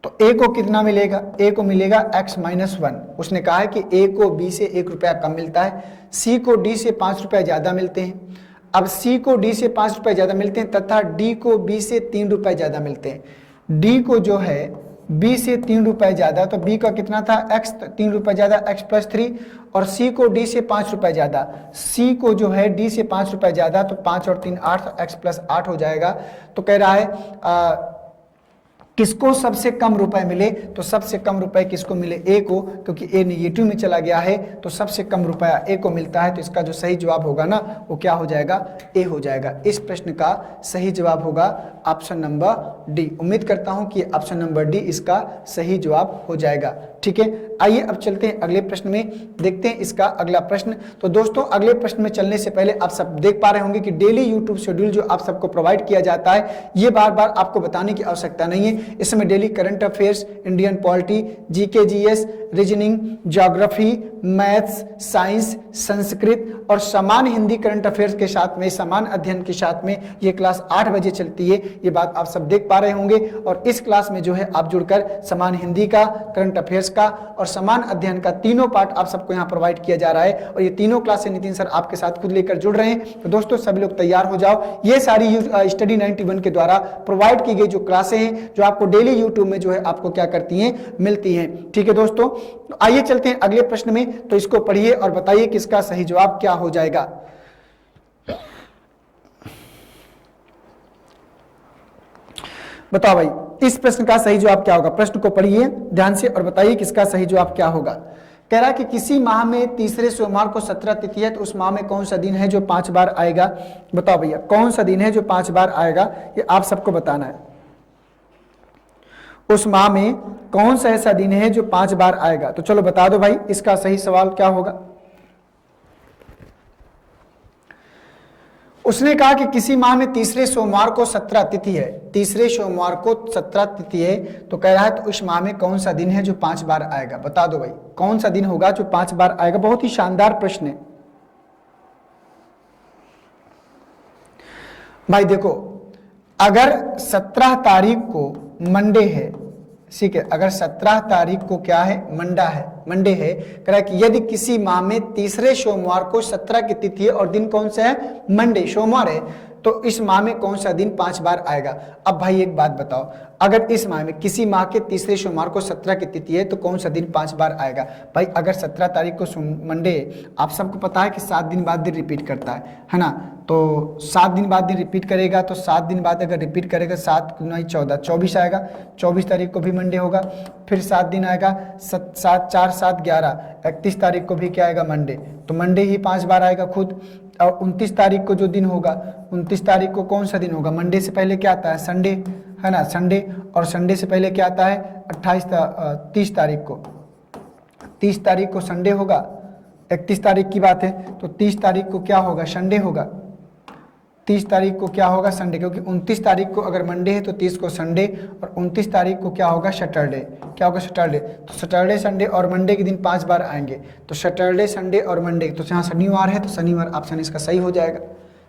तो ए को कितना मिलेगा, ए को मिलेगा x-1। उसने कहा है कि ए को बी से 1 रुपया कम मिलता है, सी को डी से 5 रुपया ज्यादा मिलते हैं। अब सी को डी से 5 रुपये ज्यादा मिलते हैं, तथा डी को बी से 3 रुपये ज्यादा मिलते हैं। डी को जो है बी से 3 रुपए ज्यादा, तो बी का कितना था x, 3 रुपए ज्यादा x प्लस 3, और सी को डी से 5 रुपए ज्यादा, सी को जो है डी से 5 रुपए ज्यादा, तो 5 और 3 8, x प्लस 8 हो जाएगा। तो कह रहा है किसको सबसे कम रुपए मिले, तो सबसे कम रुपए किसको मिले, ए को, क्योंकि ए नेगेटिव में चला गया है तो सबसे कम रुपया ए को मिलता है। तो इसका जो सही जवाब होगा ना वो क्या हो जाएगा, ए हो जाएगा। इस प्रश्न का सही जवाब होगा ऑप्शन नंबर डी। उम्मीद करता हूं कि ऑप्शन नंबर डी इसका सही जवाब हो जाएगा। ठीक है, आइए अब चलते हैं अगले प्रश्न में, देखते हैं इसका अगला प्रश्न। तो दोस्तों अगले प्रश्न में चलने से पहले आप सब देख पा रहे होंगे कि डेली यूट्यूब शेड्यूल जो आप सबको प्रोवाइड किया जाता है ये बार बार आपको बताने की आवश्यकता नहीं है। इसमें daily current affairs, Indian polity, GK GS, reasoning, geography, maths, science, Sanskrit और समान हिंदी करंट अफेयर्स के साथ में, समान अध्ययन के साथ में ये क्लास 8 बजे चलती है। ये बात आप सब देख पा रहे होंगे। और इस क्लास में जो है आप जुड़कर समान हिंदी का, करंट अफेयर्स का और समान अध्ययन का तीनों पार्ट आप सबको यहाँ प्रोवाइड किया जा रहा है। और ये तीनों क्लासें नितिन सर आपके साथ खुद लेकर जुड़ रहे हैं। तो दोस्तों सभी लोग तैयार हो जाओ। ये सारी स्टडी 91 के द्वारा प्रोवाइड की गई जो क्लासें हैं जो आपको डेली यूट्यूब में जो है आपको क्या करती हैं, मिलती हैं। ठीक है दोस्तों, तो आइए चलते हैं अगले प्रश्न में। तो इसको पढ़िए और बताइए कि इसका सही जवाब क्या हो जाएगा। बताओ भाई इस प्रश्न का सही जवाब क्या होगा। प्रश्न को पढ़िए ध्यान से और बताइए कि इसका सही जवाब क्या होगा। कह रहा है कि किसी माह में तीसरे सोमवार को 17 तिथि है, तो उस माह में कौन सा दिन है जो 5 बार आएगा। बताओ भैया कौन सा दिन है जो 5 बार आएगा, ये आप सबको बताना है। उस माह में कौन सा ऐसा दिन है जो 5 बार आएगा। तो चलो बता दो भाई इसका सही सवाल क्या होगा। उसने कहा कि किसी माह में तीसरे सोमवार को 17 तिथि है, तीसरे सोमवार को 17 तिथि है, तो कह रहा है तो उस माह में कौन सा दिन है जो 5 बार आएगा। बता दो भाई कौन सा दिन होगा जो 5 बार आएगा। बहुत ही शानदार प्रश्न है भाई। देखो अगर 17 तारीख को मंडे है, ठीक है, अगर 17 तारीख को क्या है, मंडे है, कह रहा है कि यदि किसी माह में तीसरे सोमवार को 17 की तिथि है और दिन कौन सा है, मंडे, सोमवार है, तो इस माह में कौन सा दिन 5 बार आएगा। अब भाई एक बात बताओ, अगर इस माह में किसी माह के तीसरे सोमवार को 17 की तिथि है तो कौन सा दिन 5 बार आएगा। भाई अगर 17 तारीख को मंडे, आप सबको पता है कि 7 दिन बाद दिन रिपीट करता है ना, तो 7 दिन बाद दिन रिपीट करेगा, तो 7 दिन बाद अगर रिपीट करेगा 7 9 14 24 आएगा, 24 तारीख को भी मंडे होगा, फिर 7 दिन आएगा, 7 4 7 11 31 तारीख को भी क्या आएगा, मंडे, तो मंडे ही 5 बार आएगा खुद। और 29 तारीख को जो दिन होगा, 29 तारीख को कौन सा दिन होगा, मंडे से पहले क्या आता है, संडे, है ना, संडे, और संडे से पहले क्या आता है 30 तारीख को, 30 तारीख को संडे होगा, 31 तारीख की बात है, तो 30 तारीख को क्या होगा, संडे होगा, 30 तारीख को क्या होगा, संडे, क्योंकि 29 तारीख को अगर मंडे है तो 30 को संडे, और 29 तारीख को क्या होगा, सैटरडे, क्या होगा, सैटरडे, तो सैटरडे संडे और मंडे के दिन 5 बार आएंगे, तो सैटरडे संडे और मंडे, तो यहाँ शनिवार है तो शनिवार ऑप्शन इसका सही हो जाएगा,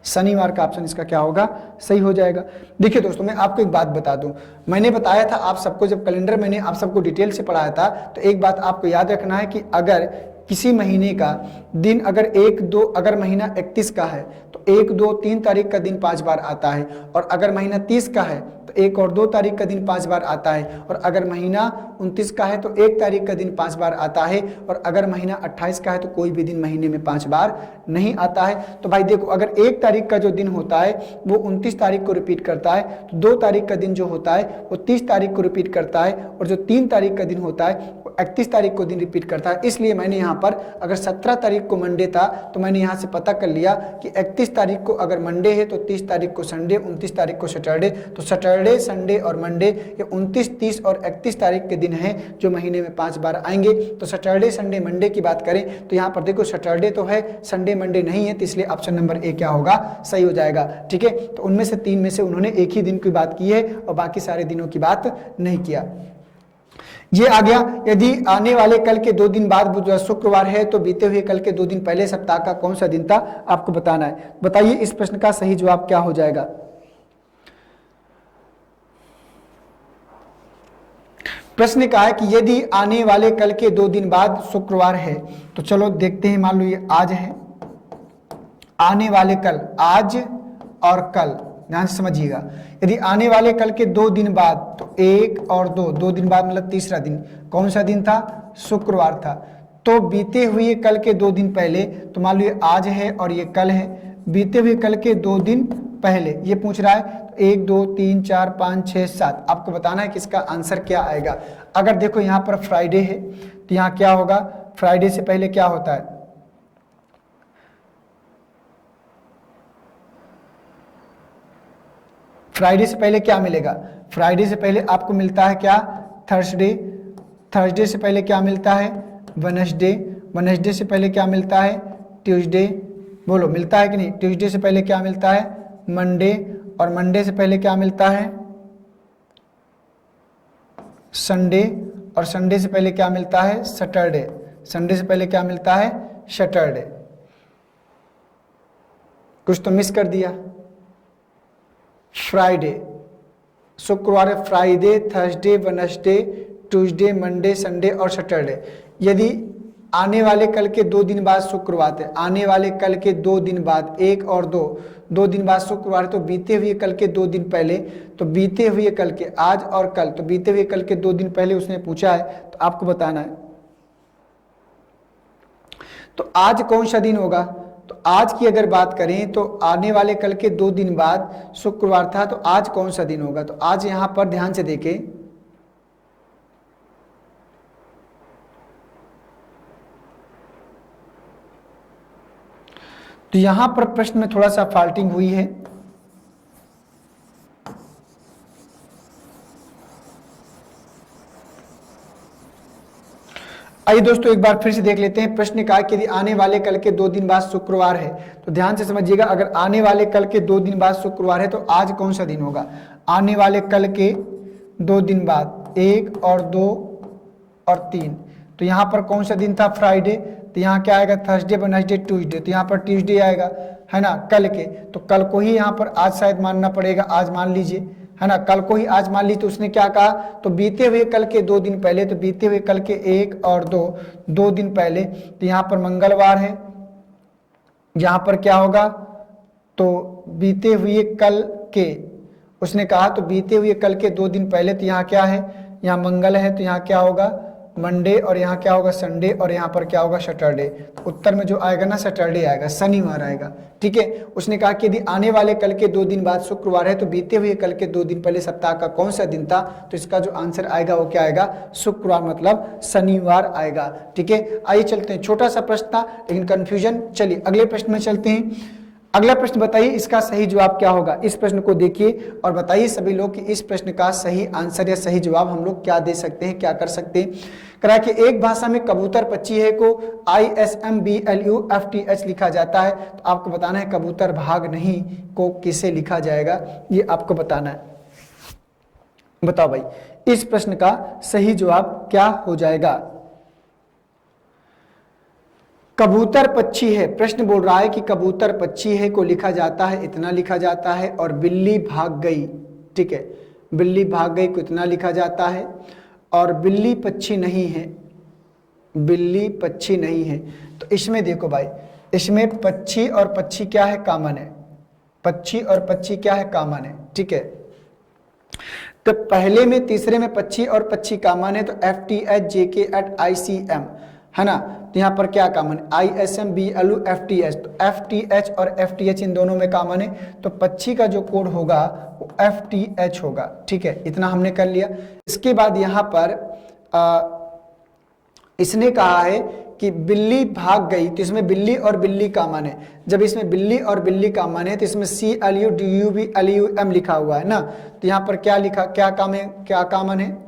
शनिवार का ऑप्शन इसका क्या होगा, सही हो जाएगा। देखिए दोस्तों मैं आपको एक बात बता दूं, मैंने बताया था आप सबको, जब कैलेंडर मैंने आप सबको डिटेल से पढ़ाया था, तो एक बात आपको याद रखना है कि अगर किसी महीने का दिन अगर 1 2 अगर महीना 31 का है तो 1 2 3 तारीख का दिन 5 बार आता है, और अगर महीना 30 का है तो 1 और 2 तारीख का दिन 5 बार आता है, और अगर महीना 29 का है तो 1 तारीख का दिन 5 बार आता है, और अगर महीना 28 का है तो कोई भी दिन महीने में 5 बार नहीं आता है। तो भाई देखो अगर 1 तारीख का जो दिन होता है वो 29 तारीख को रिपीट करता है, तो 2 तारीख का दिन जो होता है वो 30 तारीख को रिपीट करता है, और जो 3 तारीख का दिन होता है वो 31 तारीख को दिन रिपीट करता है। इसलिए मैंने यहाँ पर अगर 17 तारीख को मंडे था तो मैंने यहाँ से पता कर लिया कि 31 तारीख को अगर मंडे है तो 30 तारीख को संडे, 29 तारीख को सैटरडे, तो सैटरडे संडे और मंडे ये 29 30 और 31 तारीख के दिन हैं जो महीने में 5 बार आएंगे। तो सैटरडे संडे मंडे की बात करें तो यहाँ पर देखो सैटरडे तो है, संडे मंडे नहीं है, तो इसलिए ऑप्शन नंबर ए क्या होगा, सही हो जाएगा। ठीक है, तो उनमें से 3 में से उन्होंने एक ही दिन की बात की है और बाकी सारे दिनों की बात नहीं किया। ये आ गया। यदि आने वाले कल के 2 दिन बाद शुक्रवार है तो बीते हुए कल के 2 दिन पहले सप्ताह का कौन सा दिन था, आपको बताना है। बताइए इस प्रश्न का सही जवाब क्या हो जाएगा। प्रश्न का है कि यदि आने वाले कल के 2 दिन बाद शुक्रवार है, तो चलो देखते हैं। मान लो ये आज है, आने वाले कल, आज और कल ध्यान से समझिएगा। यदि आने वाले कल के 2 दिन बाद, तो 1 और 2, 2 दिन बाद मतलब तीसरा दिन कौन सा दिन था? शुक्रवार था। तो बीते हुए कल के 2 दिन पहले, तो मान लो ये आज है और ये कल है, बीते हुए कल के 2 दिन पहले ये पूछ रहा है। 1 2 3 4 5 6 7, आपको बताना है कि इसका आंसर क्या आएगा। अगर देखो यहाँ पर फ्राइडे है तो यहाँ क्या होगा? फ्राइडे से पहले क्या होता है? फ्राइडे से पहले क्या मिलेगा? फ्राइडे से पहले आपको मिलता है क्या? थर्सडे। थर्सडे से पहले क्या मिलता है? वेडनेसडे। वेडनेसडे से पहले क्या मिलता है? ट्यूसडे। बोलो मिलता है कि नहीं? ट्यूसडे से पहले क्या मिलता है? मंडे। और मंडे से पहले क्या मिलता है? संडे। और संडे से पहले क्या मिलता है? सैटरडे। संडे से पहले क्या मिलता है? सैटरडे। कुछ तो मिस कर दिया। फ्राइडे, शुक्रवार है, Friday, Thursday, Wednesday, Tuesday, Monday, Sunday और सैटरडे। यदि आने वाले कल के 2 दिन बाद शुक्रवार है, आने वाले कल के 2 दिन बाद, 1 और 2, 2 दिन बाद शुक्रवार, तो बीते हुए कल के 2 दिन पहले, तो बीते हुए कल के, आज और कल, तो बीते हुए कल के 2 दिन पहले उसने पूछा है, तो आपको बताना है। तो आज कौन सा दिन होगा? तो आज की अगर बात करें तो आने वाले कल के 2 दिन बाद शुक्रवार था, तो आज कौन सा दिन होगा? तो आज यहां पर ध्यान से देखें, तो यहां पर प्रश्न में थोड़ा सा फॉल्टिंग हुई है। आइए दोस्तों एक बार फिर से देख लेते हैं। प्रश्न कहा कि यदि आने वाले कल के 2 दिन बाद शुक्रवार है, तो ध्यान से समझिएगा, अगर आने वाले कल के 2 दिन बाद शुक्रवार है तो आज कौन सा दिन होगा? आने वाले कल के 2 दिन बाद, 1 और 2 और 3, तो यहाँ पर कौन सा दिन था? फ्राइडे। तो यहाँ क्या आएगा? थर्सडे, वेडनेसडे, ट्यूसडे, तो यहाँ पर ट्यूसडे आएगा, है ना, कल के। तो कल को ही यहाँ पर आज शायद मानना पड़ेगा, आज मान लीजिए, है ना, कल को ही आज मान ली। तो उसने क्या कहा? तो बीते हुए कल के 2 दिन पहले, तो बीते हुए कल के 1 और 2, 2 दिन पहले, तो यहाँ पर मंगलवार है, यहाँ पर क्या होगा? तो बीते हुए कल के, उसने कहा तो बीते हुए कल के 2 दिन पहले, तो यहाँ क्या है? यहाँ मंगल है, तो यहाँ क्या होगा? मंडे। और यहाँ क्या होगा? संडे। और यहाँ पर क्या होगा? सैटरडे। तो उत्तर में जो आएगा ना, सैटरडे आएगा, शनिवार आएगा। ठीक है। उसने कहा कि यदि आने वाले कल के 2 दिन बाद शुक्रवार है, तो बीते हुए कल के 2 दिन पहले सप्ताह का कौन सा दिन था? तो इसका जो आंसर आएगा वो क्या आएगा? शुक्रवार, मतलब शनिवार आएगा। ठीक है। आइए चलते हैं, छोटा सा प्रश्न था लेकिन कंफ्यूजन। चलिए अगले प्रश्न में चलते हैं। अगला प्रश्न बताइए इसका सही जवाब क्या होगा? इस प्रश्न को देखिए और बताइए सभी लोग कि इस प्रश्न का सही आंसर या सही जवाब हम लोग क्या दे सकते हैं, क्या कर सकते हैं। करा कि एक भाषा में कबूतर पक्षी है को ISMBLUFTH लिखा जाता है, तो आपको बताना है कबूतर भाग नहीं को किसे लिखा जाएगा, ये आपको बताना है। बताओ भाई इस प्रश्न का सही जवाब क्या हो जाएगा? कबूतर पक्षी है, प्रश्न बोल रहा है कि कबूतर पक्षी है को लिखा जाता है, इतना लिखा जाता है। और बिल्ली भाग गई, ठीक है, बिल्ली भाग गई को इतना लिखा जाता है। और बिल्ली पक्षी नहीं है, बिल्ली पक्षी नहीं है। तो इसमें देखो भाई, इसमें पक्षी और पक्षी क्या है? कॉमन है। पक्षी और पक्षी क्या है? कॉमन है। ठीक है। तो पहले में, तीसरे में पक्षी और पक्षी कॉमन है, तो FTH JK at ICM, है ना। तो यहाँ पर क्या कॉमन है? ISMBLUFTH, तो FTH और FTH इन दोनों में कॉमन है, तो पक्षी का जो कोड होगा वो FTH होगा। ठीक है, इतना हमने कर लिया। इसके बाद यहाँ पर इसने कहा है कि बिल्ली भाग गई, तो इसमें बिल्ली और बिल्ली कॉमन है। जब इसमें बिल्ली और बिल्ली कॉमन है तो इसमें CLUDUBLUM लिखा हुआ है ना, तो यहाँ पर क्या लिखा, क्या काम है, क्या कॉमन है?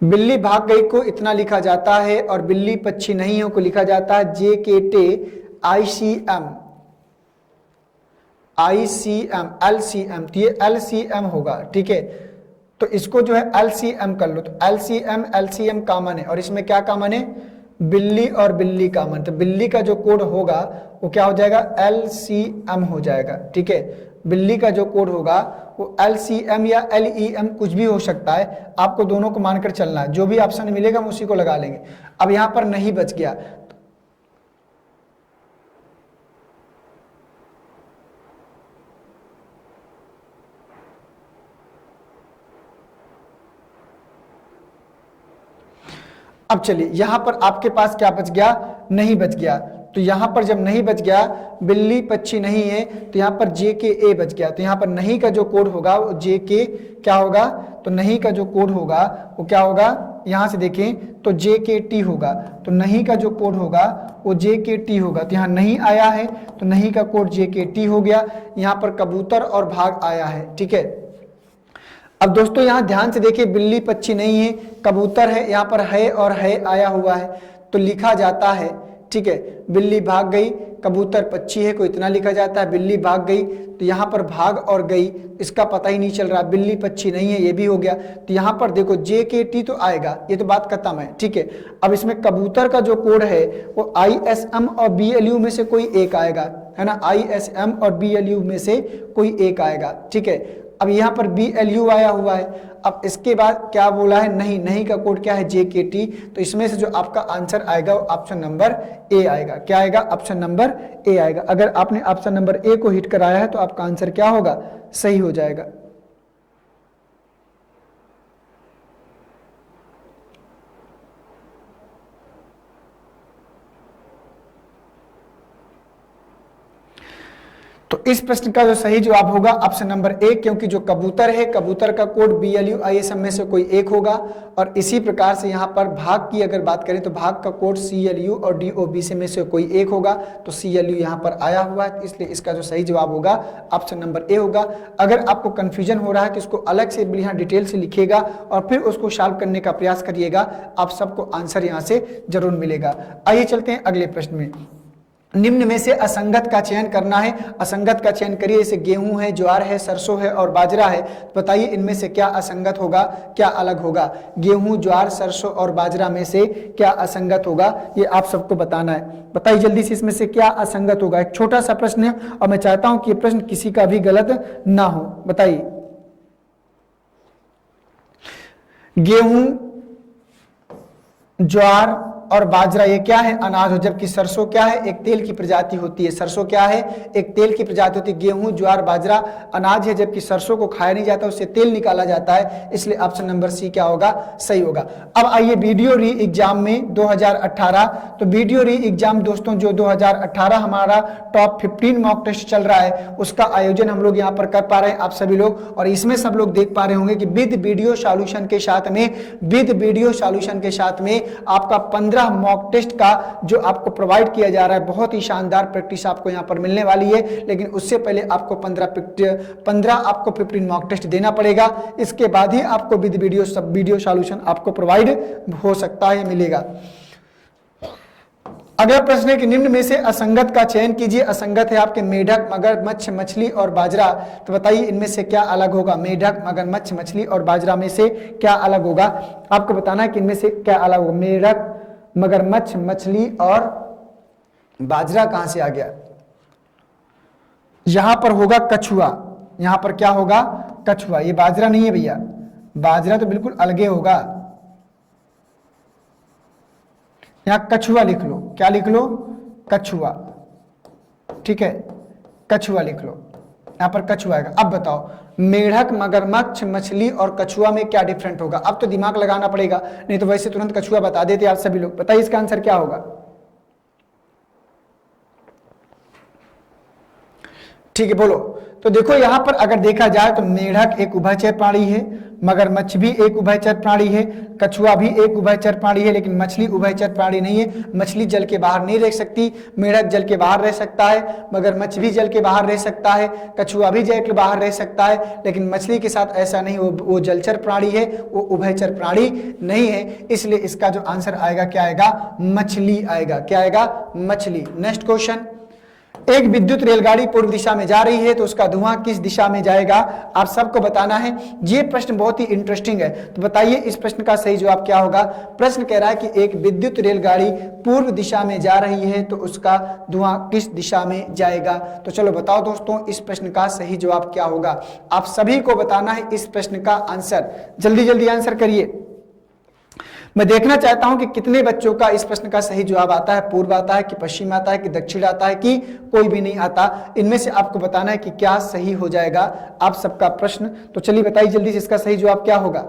बिल्ली भाग गई को इतना लिखा जाता है और बिल्ली पक्षी नहीं हो को लिखा जाता है JKT ICM LCM, तो ये LCM होगा। ठीक है, तो इसको जो है LCM कर लो, तो LCM कॉमन है। और इसमें क्या कॉमन है? बिल्ली और बिल्ली कॉमन, तो बिल्ली का जो कोड होगा वो क्या हो जाएगा? LCM हो जाएगा। ठीक है, बिल्ली का जो कोड होगा वो LCM या LEM कुछ भी हो सकता है, आपको दोनों को मानकर चलना है। जो भी ऑप्शन मिलेगा हम उसी को लगा लेंगे। अब यहाँ पर नहीं बच गया, अब चलिए यहाँ पर आपके पास क्या बच गया, नहीं बच गया। तो यहाँ पर जब नहीं बच गया, बिल्ली पक्षी नहीं है, तो यहाँ पर जे के ए बच गया। तो यहाँ पर नहीं का जो कोड होगा वो जे के क्या होगा, तो नहीं का जो कोड होगा वो क्या होगा, यहाँ से देखें तो जे के टी होगा। तो नहीं का जो कोड होगा वो जे के टी होगा। तो यहाँ नहीं आया है तो नहीं का कोड जे के टी हो गया। यहाँ पर कबूतर और भाग आया है, ठीक है। अब दोस्तों यहाँ ध्यान से देखिए, बिल्ली पक्षी नहीं है, कबूतर है, यहाँ पर है और है आया हुआ है तो लिखा जाता है, ठीक है। बिल्ली भाग गई, कबूतर पक्षी है, को इतना लिखा जाता है। बिल्ली भाग गई, तो यहाँ पर भाग और गई इसका पता ही नहीं चल रहा, बिल्ली पक्षी नहीं है, ये भी हो गया। तो यहाँ पर देखो जे के टी तो आएगा, ये तो बात खत्म है, ठीक है। अब इसमें कबूतर का जो कोड है वो ISM और BLU में से कोई एक आएगा, है ना, ISM और BLU में से कोई एक आएगा, ठीक है। अब यहाँ पर BLU आया हुआ है। अब इसके बाद क्या बोला है, नहीं, नहीं का कोड क्या है, JKT। तो इसमें से जो आपका आंसर आएगा वो ऑप्शन नंबर ए आएगा। क्या आएगा, ऑप्शन नंबर ए आएगा। अगर आपने ऑप्शन नंबर ए को हिट कराया है तो आपका आंसर क्या होगा, सही हो जाएगा। तो इस प्रश्न का जो सही जवाब होगा ऑप्शन नंबर ए, क्योंकि जो कबूतर है, कबूतर का कोड BLU ISM में से कोई एक होगा। और इसी प्रकार से यहाँ पर भाग की अगर बात करें तो भाग का कोड CLU और DOBC में से कोई एक होगा। तो CLU यहाँ पर आया हुआ है, इसलिए इसका जो सही जवाब होगा ऑप्शन नंबर ए होगा। अगर आपको कंफ्यूजन हो रहा है तो इसको अलग से यहाँ डिटेल से लिखिएगा और फिर उसको सॉल्व करने का प्रयास करिएगा, आप सबको आंसर यहाँ से जरूर मिलेगा। आइए चलते हैं अगले प्रश्न में। निम्न में से असंगत का चयन करना है। असंगत का चयन करिए। जैसे गेहूं है, ज्वार है, सरसों है और बाजरा है, तो बताइए इनमें से क्या असंगत होगा, क्या अलग होगा। गेहूं, ज्वार, सरसों और बाजरा में से क्या असंगत होगा, ये आप सबको बताना है। बताइए जल्दी से इसमें से क्या असंगत होगा। एक छोटा सा प्रश्न है और मैं चाहता हूं कि ये प्रश्न किसी का भी गलत ना हो। बताइए, गेहूं, ज्वार और बाजरा ये क्या है, अनाज हो, जबकि सरसों क्या है, एक तेल की प्रजाति होती है। सरसों क्या है, एक तेल की प्रजाति होती है। गेहूं, ज्वार, बाजरा अनाज है, जबकि सरसों को खाया नहीं जाता, उससे तेल निकाला जाता है, इसलिए ऑप्शन नंबर सी क्या होगा, सही होगा। अब आइए वीडियो री एग्जाम में 2018, तो वीडियो री एग्जाम दोस्तों जो 2018 हमारा टॉप 15 मॉक टेस्ट चल रहा है, उसका आयोजन हम लोग यहाँ पर कर पा रहे हैं आप सभी लोग। और इसमें सब लोग देख पा रहे होंगे कि विद वीडियो सॉल्यूशन के साथ में, विद वीडियो सॉल्यूशन के साथ में आपका 15 मॉक टेस्ट का जो आपको प्रोवाइड किया जा रहा है, बहुत ही शानदार प्रैक्टिस आपको यहां पर मिलने वाली है। लेकिन उससे पहले आपको 15 आपको 15 मॉक टेस्ट देना पड़ेगा, इसके बाद ही आपको विद वीडियो सब वीडियो सॉल्यूशन आपको प्रोवाइड हो सकता है, मिलेगा। अगला प्रश्न है कि निम्न में से असंगत का चयन कीजिए। असंगत है आपके मेढक, मगरमच्छ, मछली और बाजरा, तो बताइए इनमें से क्या अलग होगा। मेढक, मगरमच्छ, मछली और बाजरा में से क्या अलग होगा, आपको बताना है कि इनमें से क्या अलग होगा। मेढक, मगरमच्छ, मछली और बाजरा कहां से आ गया, यहां पर होगा कछुआ। यहां पर क्या होगा, कछुआ। ये बाजरा नहीं है भैया, बाजरा तो बिल्कुल अलगे होगा। यहां कछुआ लिख लो। क्या लिख लो, कछुआ, ठीक है, कछुआ लिख लो, यहां पर कछुआ आएगा। अब बताओ मेढक, मगरमच्छ, मछली और कछुआ में क्या डिफरेंट होगा। अब तो दिमाग लगाना पड़ेगा, नहीं तो वैसे तुरंत कछुआ बता देते आप सभी लोग। बताइए इसका आंसर क्या होगा। ठीक है, बोलो। तो देखो यहां पर अगर देखा जाए तो मेढक एक उभयचर प्राणी है, मगरमच्छ भी एक उभयचर प्राणी है, कछुआ भी एक उभयचर प्राणी है, लेकिन मछली उभयचर प्राणी नहीं है। मछली जल के बाहर नहीं रह सकती, मेढक जल के बाहर रह सकता है, मगरमच्छ भी जल के बाहर रह सकता है, कछुआ भी जल के बाहर रह सकता है, लेकिन मछली के साथ ऐसा नहीं, वो जलचर प्राणी है, वो उभयचर प्राणी नहीं है। इसलिए इसका जो आंसर आएगा क्या आएगा, मछली आएगा। क्या आएगा, मछली। नेक्स्ट क्वेश्चन, एक विद्युत रेलगाड़ी पूर्व दिशा में जा रही है तो उसका धुआं किस दिशा में जाएगा, आप सबको बताना है। ये प्रश्न बहुत ही इंटरेस्टिंग है, तो बताइए इस प्रश्न का सही जवाब क्या होगा। प्रश्न कह रहा है कि एक विद्युत रेलगाड़ी पूर्व दिशा में जा रही है तो उसका धुआं किस दिशा में जाएगा। तो चलो बताओ दोस्तों इस प्रश्न का सही जवाब क्या होगा। आप सभी को बताना है इस प्रश्न का आंसर, जल्दी जल्दी आंसर करिए। मैं देखना चाहता हूं कि कितने बच्चों का इस प्रश्न का सही जवाब आता है। पूर्व आता है कि पश्चिम आता है कि दक्षिण आता है कि कोई भी नहीं आता। इनमें से आपको बताना है कि क्या सही हो जाएगा आप सबका प्रश्न। तो चलिए बताइए जल्दी से इसका सही जवाब क्या होगा।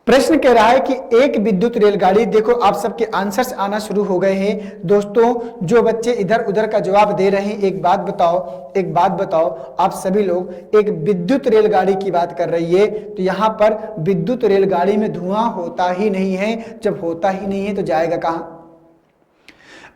प्रश्न कह रहा है कि एक विद्युत रेलगाड़ी, देखो आप सबके आंसर्स आना शुरू हो गए हैं दोस्तों। जो बच्चे इधर उधर का जवाब दे रहे हैं, एक बात बताओ, आप सभी लोग एक विद्युत रेलगाड़ी की बात कर रही है, तो यहां पर विद्युत रेलगाड़ी में धुआं होता ही नहीं है। जब होता ही नहीं है तो जाएगा कहां?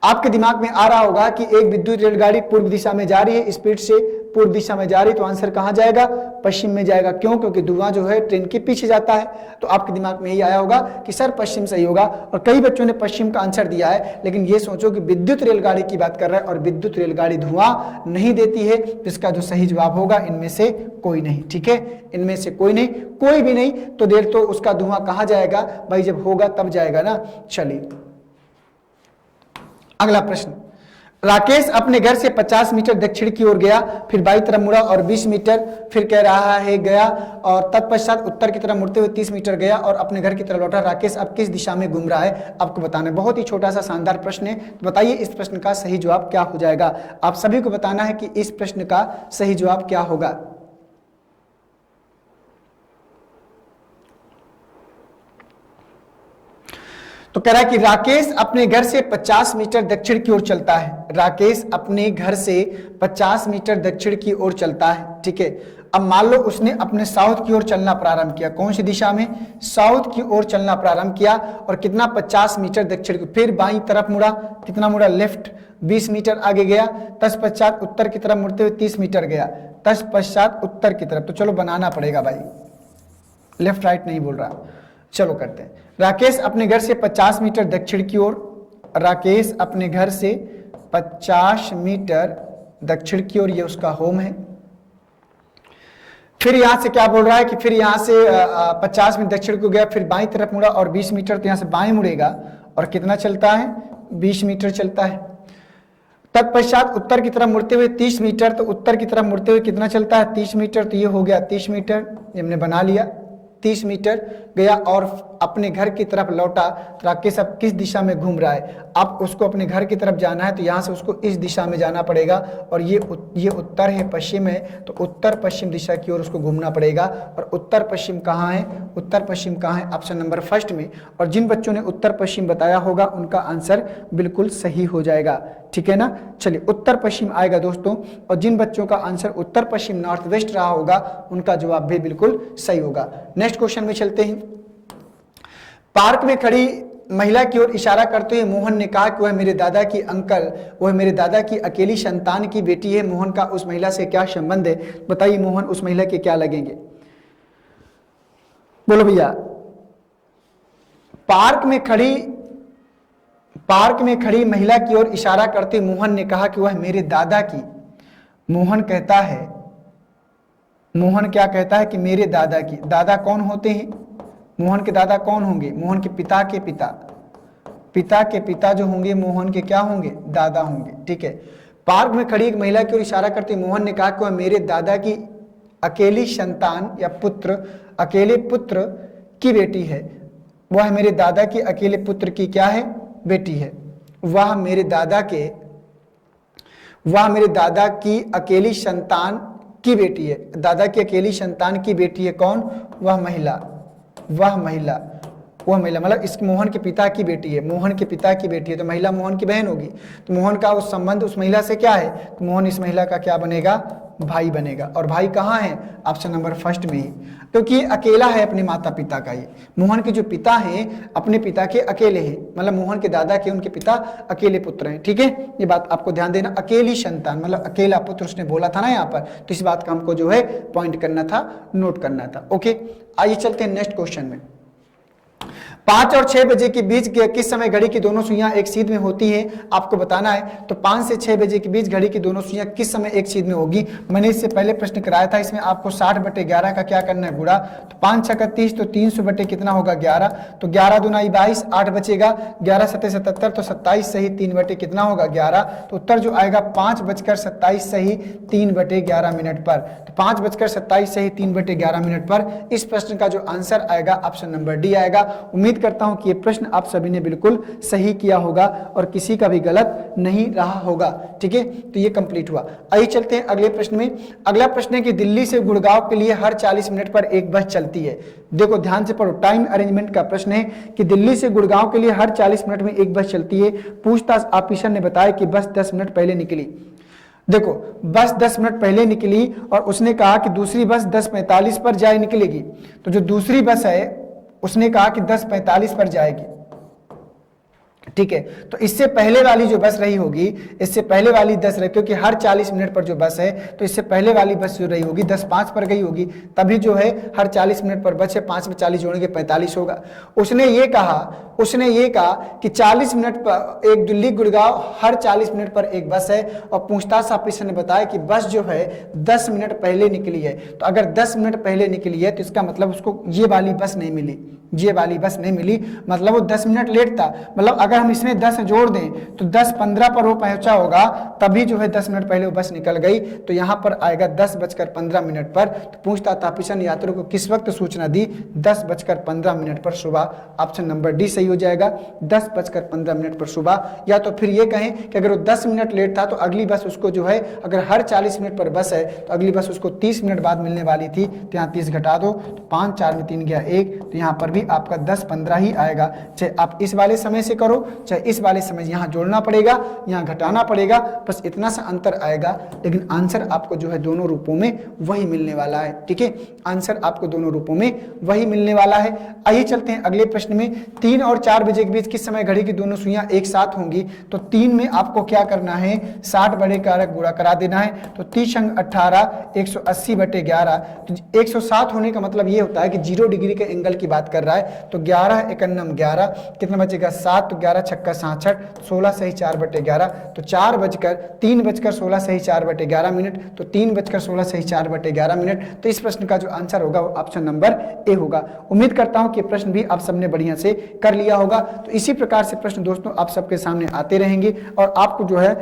आपके दिमाग में आ रहा होगा कि एक विद्युत रेलगाड़ी पूर्व दिशा में जा रही है, स्पीड से पूर्व दिशा में जा रही है, तो आंसर कहां जाएगा? पश्चिम में जाएगा। क्यों? क्योंकि धुआं जो है ट्रेन के पीछे जाता है। तो आपके दिमाग में यही आया होगा कि सर पश्चिम सही होगा, और कई बच्चों ने पश्चिम का आंसर दिया है। लेकिन ये सोचो कि विद्युत रेलगाड़ी की बात कर रहा है और विद्युत रेलगाड़ी धुआं नहीं देती है, तो इसका जो सही जवाब होगा इनमें से कोई नहीं। ठीक है, इनमें से कोई नहीं, कोई भी नहीं, तो देर तो उसका धुआं कहां जाएगा भाई? जब होगा तब जाएगा ना। चलिए अगला प्रश्न, राकेश अपने घर से 50 मीटर दक्षिण की ओर गया, फिर बाईं तरफ मुड़ा और 20 मीटर, फिर कह रहा है गया, और तत्पश्चात उत्तर की तरफ मुड़ते हुए 30 मीटर गया और अपने घर की तरफ लौटा। राकेश अब किस दिशा में घूम रहा है? आपको बताना है। बहुत ही छोटा सा शानदार प्रश्न है, तो बताइए इस प्रश्न का सही जवाब क्या हो जाएगा? आप सभी को बताना है कि इस प्रश्न का सही जवाब क्या होगा। तो कह रहा है कि राकेश अपने घर से 50 मीटर दक्षिण की ओर चलता है। राकेश अपने घर से 50 मीटर दक्षिण की ओर चलता है। ठीक है, अब मान लो उसने अपने साउथ की ओर चलना प्रारंभ किया। कौन सी दिशा में? साउथ की ओर चलना प्रारंभ किया, और कितना? 50 मीटर दक्षिण की। फिर बाईं तरफ मुड़ा, कितना मुड़ा? लेफ्ट 20 मीटर आगे गया। तत्पश्चात उत्तर की तरफ मुड़ते हुए 30 मीटर गया। तत्पश्चात उत्तर की तरफ, तो चलो बनाना पड़ेगा भाई, लेफ्ट राइट नहीं बोल रहा। चलो करते हैं। राकेश अपने घर से 50 मीटर दक्षिण की ओर, राकेश अपने घर से 50 मीटर दक्षिण की ओर, ये उसका होम है। फिर यहां से क्या बोल रहा है कि फिर यहां से 50 मीटर दक्षिण को गया, फिर बाईं तरफ मुड़ा और 20 मीटर, तो यहां से बाएं मुड़ेगा और कितना चलता है? 20 मीटर चलता है। तत्पश्चात उत्तर की तरफ मुड़ते हुए 30 मीटर, तो उत्तर की तरफ मुड़ते हुए कितना चलता है? 30 मीटर, तो ये हो गया 30 मीटर, ये हमने बना लिया। 30 मीटर गया और अपने घर की तरफ लौटा। राकेश अब किस दिशा में घूम रहा है? अब उसको अपने घर की तरफ जाना है, तो यहाँ से उसको इस दिशा में जाना पड़ेगा, और ये उत्तर है, पश्चिम है, तो उत्तर पश्चिम दिशा की ओर उसको घूमना पड़ेगा। और उत्तर पश्चिम कहाँ है? उत्तर पश्चिम कहाँ है? ऑप्शन नंबर फर्स्ट में। और जिन बच्चों ने उत्तर पश्चिम बताया होगा उनका आंसर बिल्कुल सही हो जाएगा। ठीक है ना। चलिए उत्तर पश्चिम आएगा दोस्तों, और जिन बच्चों का आंसर उत्तर पश्चिम नॉर्थ वेस्ट रहा होगा उनका जवाब भी बिल्कुल सही होगा। नेक्स्ट क्वेश्चन में चलते हैं। पार्क में खड़ी महिला की ओर इशारा करते हुए मोहन ने कहा कि वह मेरे दादा की वह मेरे दादा की अकेली संतान की बेटी है। मोहन का उस महिला से क्या संबंध है? बताइए मोहन उस महिला के क्या लगेंगे? बोलो भैया। पार्क में खड़ी महिला की ओर इशारा करते मोहन ने कहा कि वह मेरे दादा की, मोहन क्या कहता है कि मेरे दादा की। दादा कौन होते हैं? मोहन के दादा कौन होंगे? मोहन के पिता के पिता जो होंगे मोहन के क्या होंगे? दादा होंगे। ठीक है। पार्क में खड़ी एक महिला की ओर इशारा करते मोहन ने कहा कि वह मेरे दादा की अकेली संतान या अकेले पुत्र की बेटी है। वह मेरे दादा की अकेले पुत्र की क्या है? बेटी है। वह मेरे दादा की अकेली संतान की बेटी है। दादा की अकेली संतान की बेटी है कौन? वह महिला मतलब इस मोहन के पिता की बेटी है। मोहन के पिता की बेटी है तो महिला मोहन की बहन होगी। तो मोहन का उस संबंध उस महिला से क्या है? तो मोहन इस महिला का क्या बनेगा? भाई बनेगा। और भाई कहाँ है? ऑप्शन नंबर फर्स्ट में ही, क्योंकि अकेला है अपने माता पिता का। ये मोहन के जो पिता हैं अपने पिता के अकेले हैं, मतलब मोहन के दादा के उनके पिता अकेले पुत्र हैं। ठीक है, ये बात आपको ध्यान देना। अकेली संतान मतलब अकेला पुत्र उसने बोला था ना यहाँ पर, तो इस बात का हमको जो है पॉइंट करना था, नोट करना था। ओके, आइए चलते हैं नेक्स्ट क्वेश्चन में। 5 और 6 बजे के बीच किस समय घड़ी की दोनों सुइयां एक सीध में होती हैं? आपको बताना है। तो 5 से 6 बजे के बीच घड़ी की दोनों सुइयां किस समय एक सीध में होगी? मैंने इससे पहले प्रश्न कराया था, इसमें आपको 60/11 का क्या करना है? गुणा। तो 5 × 30 तो 300 बटे कितना होगा? 11। तो 11 दूना 22, 8 बचेगा। 11 × 7 = 77, तो 27 सही 3 बटे कितना होगा? 11। तो उत्तर जो आएगा 5:27 सही 3/11 पर। तो 5:27 सही 3/11 पर इस प्रश्न का जो आंसर आएगा ऑप्शन नंबर डी आएगा। उम्मीद उम्मीद करता हूं कि ये प्रश्न आप सभी ने बिल्कुल सही किया होगा और किसी का भी गलत नहीं रहा होगा। ठीक है, तो ये कंप्लीट हुआ। आइए चलते हैं अगले प्रश्न में। अगला प्रश्न है कि दिल्ली से गुड़गांव के लिए हर 40 मिनट पर एक बस चलती है। देखो ध्यान से पढ़ो, टाइम अरेंजमेंट का प्रश्न है कि दिल्ली से गुड़गांव के लिए हर 40 मिनट में एक बस चलती है। पूछताछ ऑफिसर ने बताया कि बस 10 मिनट पहले निकली। देखो बस 10 मिनट पहले निकली और उसने कहा कि दूसरी बस 10:45 पर जाए निकलेगी। तो जो दूसरी बस है उसने कहा कि 10:45 पर जाएगी। ठीक है, तो इससे पहले वाली जो बस रही होगी, इससे पहले वाली 10 रही, क्योंकि हर 40 मिनट पर जो बस है तो इससे पहले वाली बस जो रही होगी 10:05 पर गई होगी, तभी जो है हर 40 मिनट पर बस है, 5 में 40 जोड़ेंगे 45 होगा। उसने ये कहा कि 40 मिनट पर एक दिल्ली गुड़गांव हर 40 मिनट पर एक बस है और पूछताछ ऑफिसर ने बताया कि बस जो है 10 मिनट पहले निकली है। तो अगर 10 मिनट पहले निकली है तो इसका मतलब उसको ये वाली बस नहीं मिली, ये वाली बस नहीं मिली, मतलब वो 10 मिनट लेट था। मतलब अगर हम इसमें 10 जोड़ दें तो 10:15 पर वो पहुंचा होगा, तभी जो है 10 मिनट पहले वो बस निकल गई। तो यहां पर आएगा 10:15 पर। तो पूछताछ ऑफिसर ने यात्रियों को किस वक्त सूचना दी? 10:15 पर सुबह। ऑप्शन नंबर डी सही हो जाएगा, 10:15 पर सुबह। या तो फिर ये कहें कि अगर वो 10 मिनट लेट था तो अगली बस उसको जो है, अगर हर 40 मिनट पर बस है तो अगली बस उसको 30 मिनट बाद मिलने वाली थी, तो यहाँ 30 घटा दो, तो 5 4 में 3 गया 1, तो यहाँ पर भी आपका 10:15 ही आएगा। चाहे आप इस वाले समय से करो चाहे इस वाले समय, यहाँ जोड़ना पड़ेगा यहाँ घटाना पड़ेगा, बस इतना सा अंतर आएगा, लेकिन आंसर आपको जो है दोनों रूपों में वही मिलने वाला है। ठीक है, आंसर आपको दोनों रूपों में वही मिलने वाला है। आइए चलते हैं अगले प्रश्न में। 3 और 4 बजे के बीच किस समय घड़ी की दोनों सुइयां एक साथ होंगी? तो 3 में आपको क्या करना है? 60 बड़े कारक गुणा करा देना है। तो 30 अंक 18 180/11। तो 107 होने का मतलब ये होता है कि 0 डिग्री के एंगल की बात कर रहा है। तो 11 51 11 कितना बचेगा? 7। तो 11 छक्का 66, 16 सही 4/11। तो 3:16 सही 4/11 मिनट। तो 3:16 सही 4/11 मिनट। तो इस प्रश्न का जो आंसर होगा वो ऑप्शन नंबर ए होगा। उम्मीद करता हूं कि प्रश्न भी आप सबने बढ़िया से कर लिया होगा। तो इसी प्रकार से प्रश्न दोस्तों आप सबके सामने आते रहेंगे और आपको जो है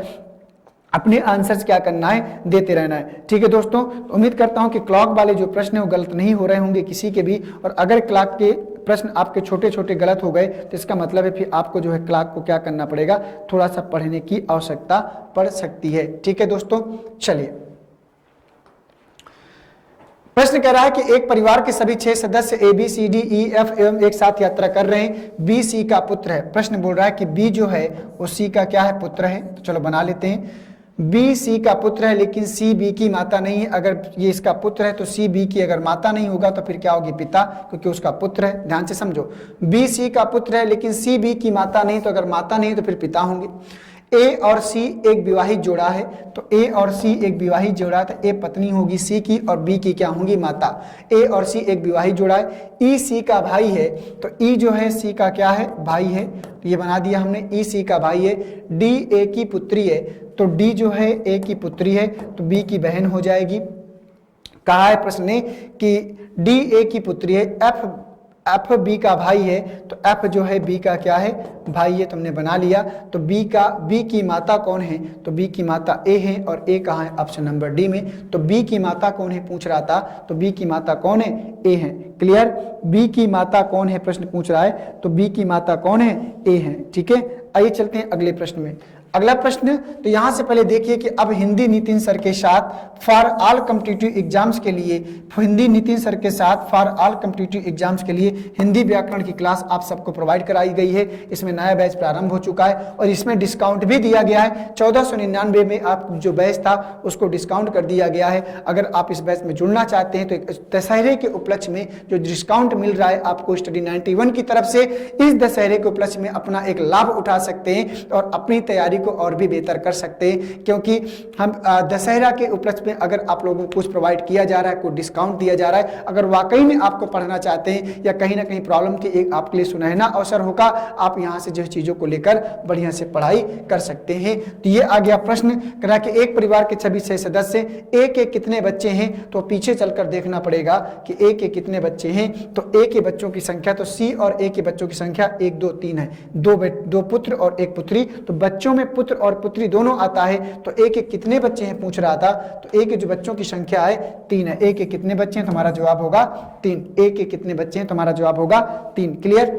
अपने आंसर्स क्या करना है? देते रहना है। ठीक है दोस्तों, उम्मीद करता हूं कि क्लॉक वाले जो प्रश्न है वो गलत नहीं हो रहे होंगे किसी के भी, और अगर क्लॉक के प्रश्न आपके छोटे छोटे गलत हो गए तो इसका मतलब है फिर आपको जो है क्लॉक को क्या करना पड़ेगा? थोड़ा सा पढ़ने की आवश्यकता पड़ सकती है। ठीक है दोस्तों, चलिए प्रश्न कह रहा है कि एक परिवार के सभी 6 सदस्य A B C D E F एवं एक साथ यात्रा कर रहे हैं। बी सी का पुत्र है। प्रश्न बोल रहा है कि बी जो है वो सी का क्या है? पुत्र है। तो चलो बना लेते हैं। बी सी का पुत्र है लेकिन सी बी की माता नहीं है। अगर ये इसका पुत्र है तो सी बी की अगर माता नहीं होगा तो फिर क्या होगी? पिता, क्योंकि उसका पुत्र है। ध्यान से समझो, बी सी का पुत्र है लेकिन सी बी की माता नहीं, तो अगर माता नहीं तो फिर पिता होंगे। ए और सी एक विवाहित जोड़ा है। तो ए और सी एक विवाहित जोड़ा है, तो ए पत्नी होगी सी की और बी की क्या होंगी? माता। ए और सी एक विवाहित जोड़ा है। ई सी का भाई है, तो ई जो है सी का क्या है? भाई है। तो ये बना दिया हमने, ई सी का भाई है। डी ए की पुत्री है, तो डी जो है ए की पुत्री है, तो बी की बहन हो जाएगी। कहा है प्रश्न ने कि डी ए की पुत्री है, एफ बी का भाई है, तो एफ जो है बी का क्या है? भाई है। तुमने बना लिया। तो बी की माता कौन है? तो बी की माता ए है और ए कहाँ है? ऑप्शन नंबर डी में। तो बी की माता कौन है पूछ रहा था, तो बी की माता कौन है? ए है। क्लियर? बी की माता कौन है प्रश्न पूछ रहा है, तो बी की माता कौन है? ए है। ठीक है, आइए चलते हैं अगले प्रश्न में। अगला प्रश्न, तो यहां से पहले देखिए कि अब हिंदी नितिन सर के साथ फॉर ऑल कॉम्पिटिटिव एग्जाम्स के लिए, हिंदी नितिन सर के साथ फॉर ऑल कॉम्पिटिटिव एग्जाम्स के लिए हिंदी व्याकरण की क्लास आप सबको प्रोवाइड कराई गई है। इसमें नया बैच प्रारंभ हो चुका है और इसमें डिस्काउंट भी दिया गया है। 1499 में आप जो बैच था उसको डिस्काउंट कर दिया गया है। अगर आप इस बैच में जुड़ना चाहते हैं तो दशहरे के उपलक्ष्य में जो डिस्काउंट मिल रहा है आपको स्टडी 91 की तरफ से, इस दशहरे के उपलक्ष्य में अपना एक लाभ उठा सकते हैं और अपनी तैयारी को और भी बेहतर कर सकते हैं। क्योंकि हम दशहरा के उपलक्ष्य में अगर आप लोगों को कुछ प्रोवाइड किया जा रहा है, कुछ डिस्काउंट दिया जा रहा है, अगर वाकई में आपको पढ़ना चाहते हैं या कहीं ना कहीं प्रॉब्लम थी, एक आपके लिए सुनहरा अवसर होगा। आप यहां से जो चीजों को लेकर बढ़िया से पढ़ाई कर सकते हैं। तो ये आ गया प्रश्न करा कि एक परिवार के सभी 6 सदस्य ए के कितने बच्चे हैं, तो पीछे चलकर देखना पड़ेगा कि ए के कितने बच्चे हैं। तो ए के बच्चों की संख्या, तो सी और ए के बच्चों की संख्या 1 2 3 है। दो पुत्र और एक पुत्री। तो बच्चों में पुत्र और पुत्री दोनों आता है। तो ए के कितने बच्चे हैं पूछ रहा था, तो ए के जो बच्चों की संख्या है 3 है। ए के कितने बच्चे हैं, तुम्हारा जवाब होगा 3। ए के कितने बच्चे हैं, तुम्हारा जवाब होगा 3। क्लियर?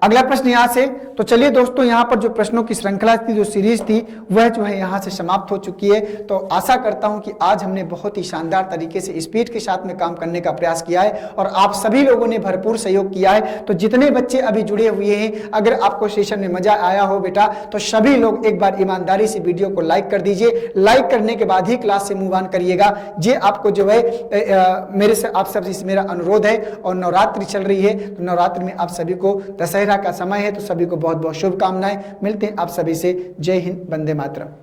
अगला प्रश्न यहाँ से, तो चलिए दोस्तों यहाँ पर जो प्रश्नों की श्रृंखला थी, जो सीरीज थी, वह जो है यहाँ से समाप्त हो चुकी है। तो आशा करता हूँ कि आज हमने बहुत ही शानदार तरीके से स्पीड के साथ में काम करने का प्रयास किया है और आप सभी लोगों ने भरपूर सहयोग किया है। तो जितने बच्चे अभी जुड़े हुए हैं, अगर आपको सेशन में मजा आया हो बेटा, तो सभी लोग एक बार ईमानदारी से वीडियो को लाइक कर दीजिए। लाइक करने के बाद ही क्लास से मूव ऑन करिएगा। ये आपको जो है मेरे से आप सबसे मेरा अनुरोध है। और नवरात्रि चल रही है, तो नवरात्रि में आप सभी को, दशहरा का समय है, तो सभी को बहुत बहुत शुभकामनाएं। मिलते हैं आप सभी से। जय हिंद, वंदे मातरम।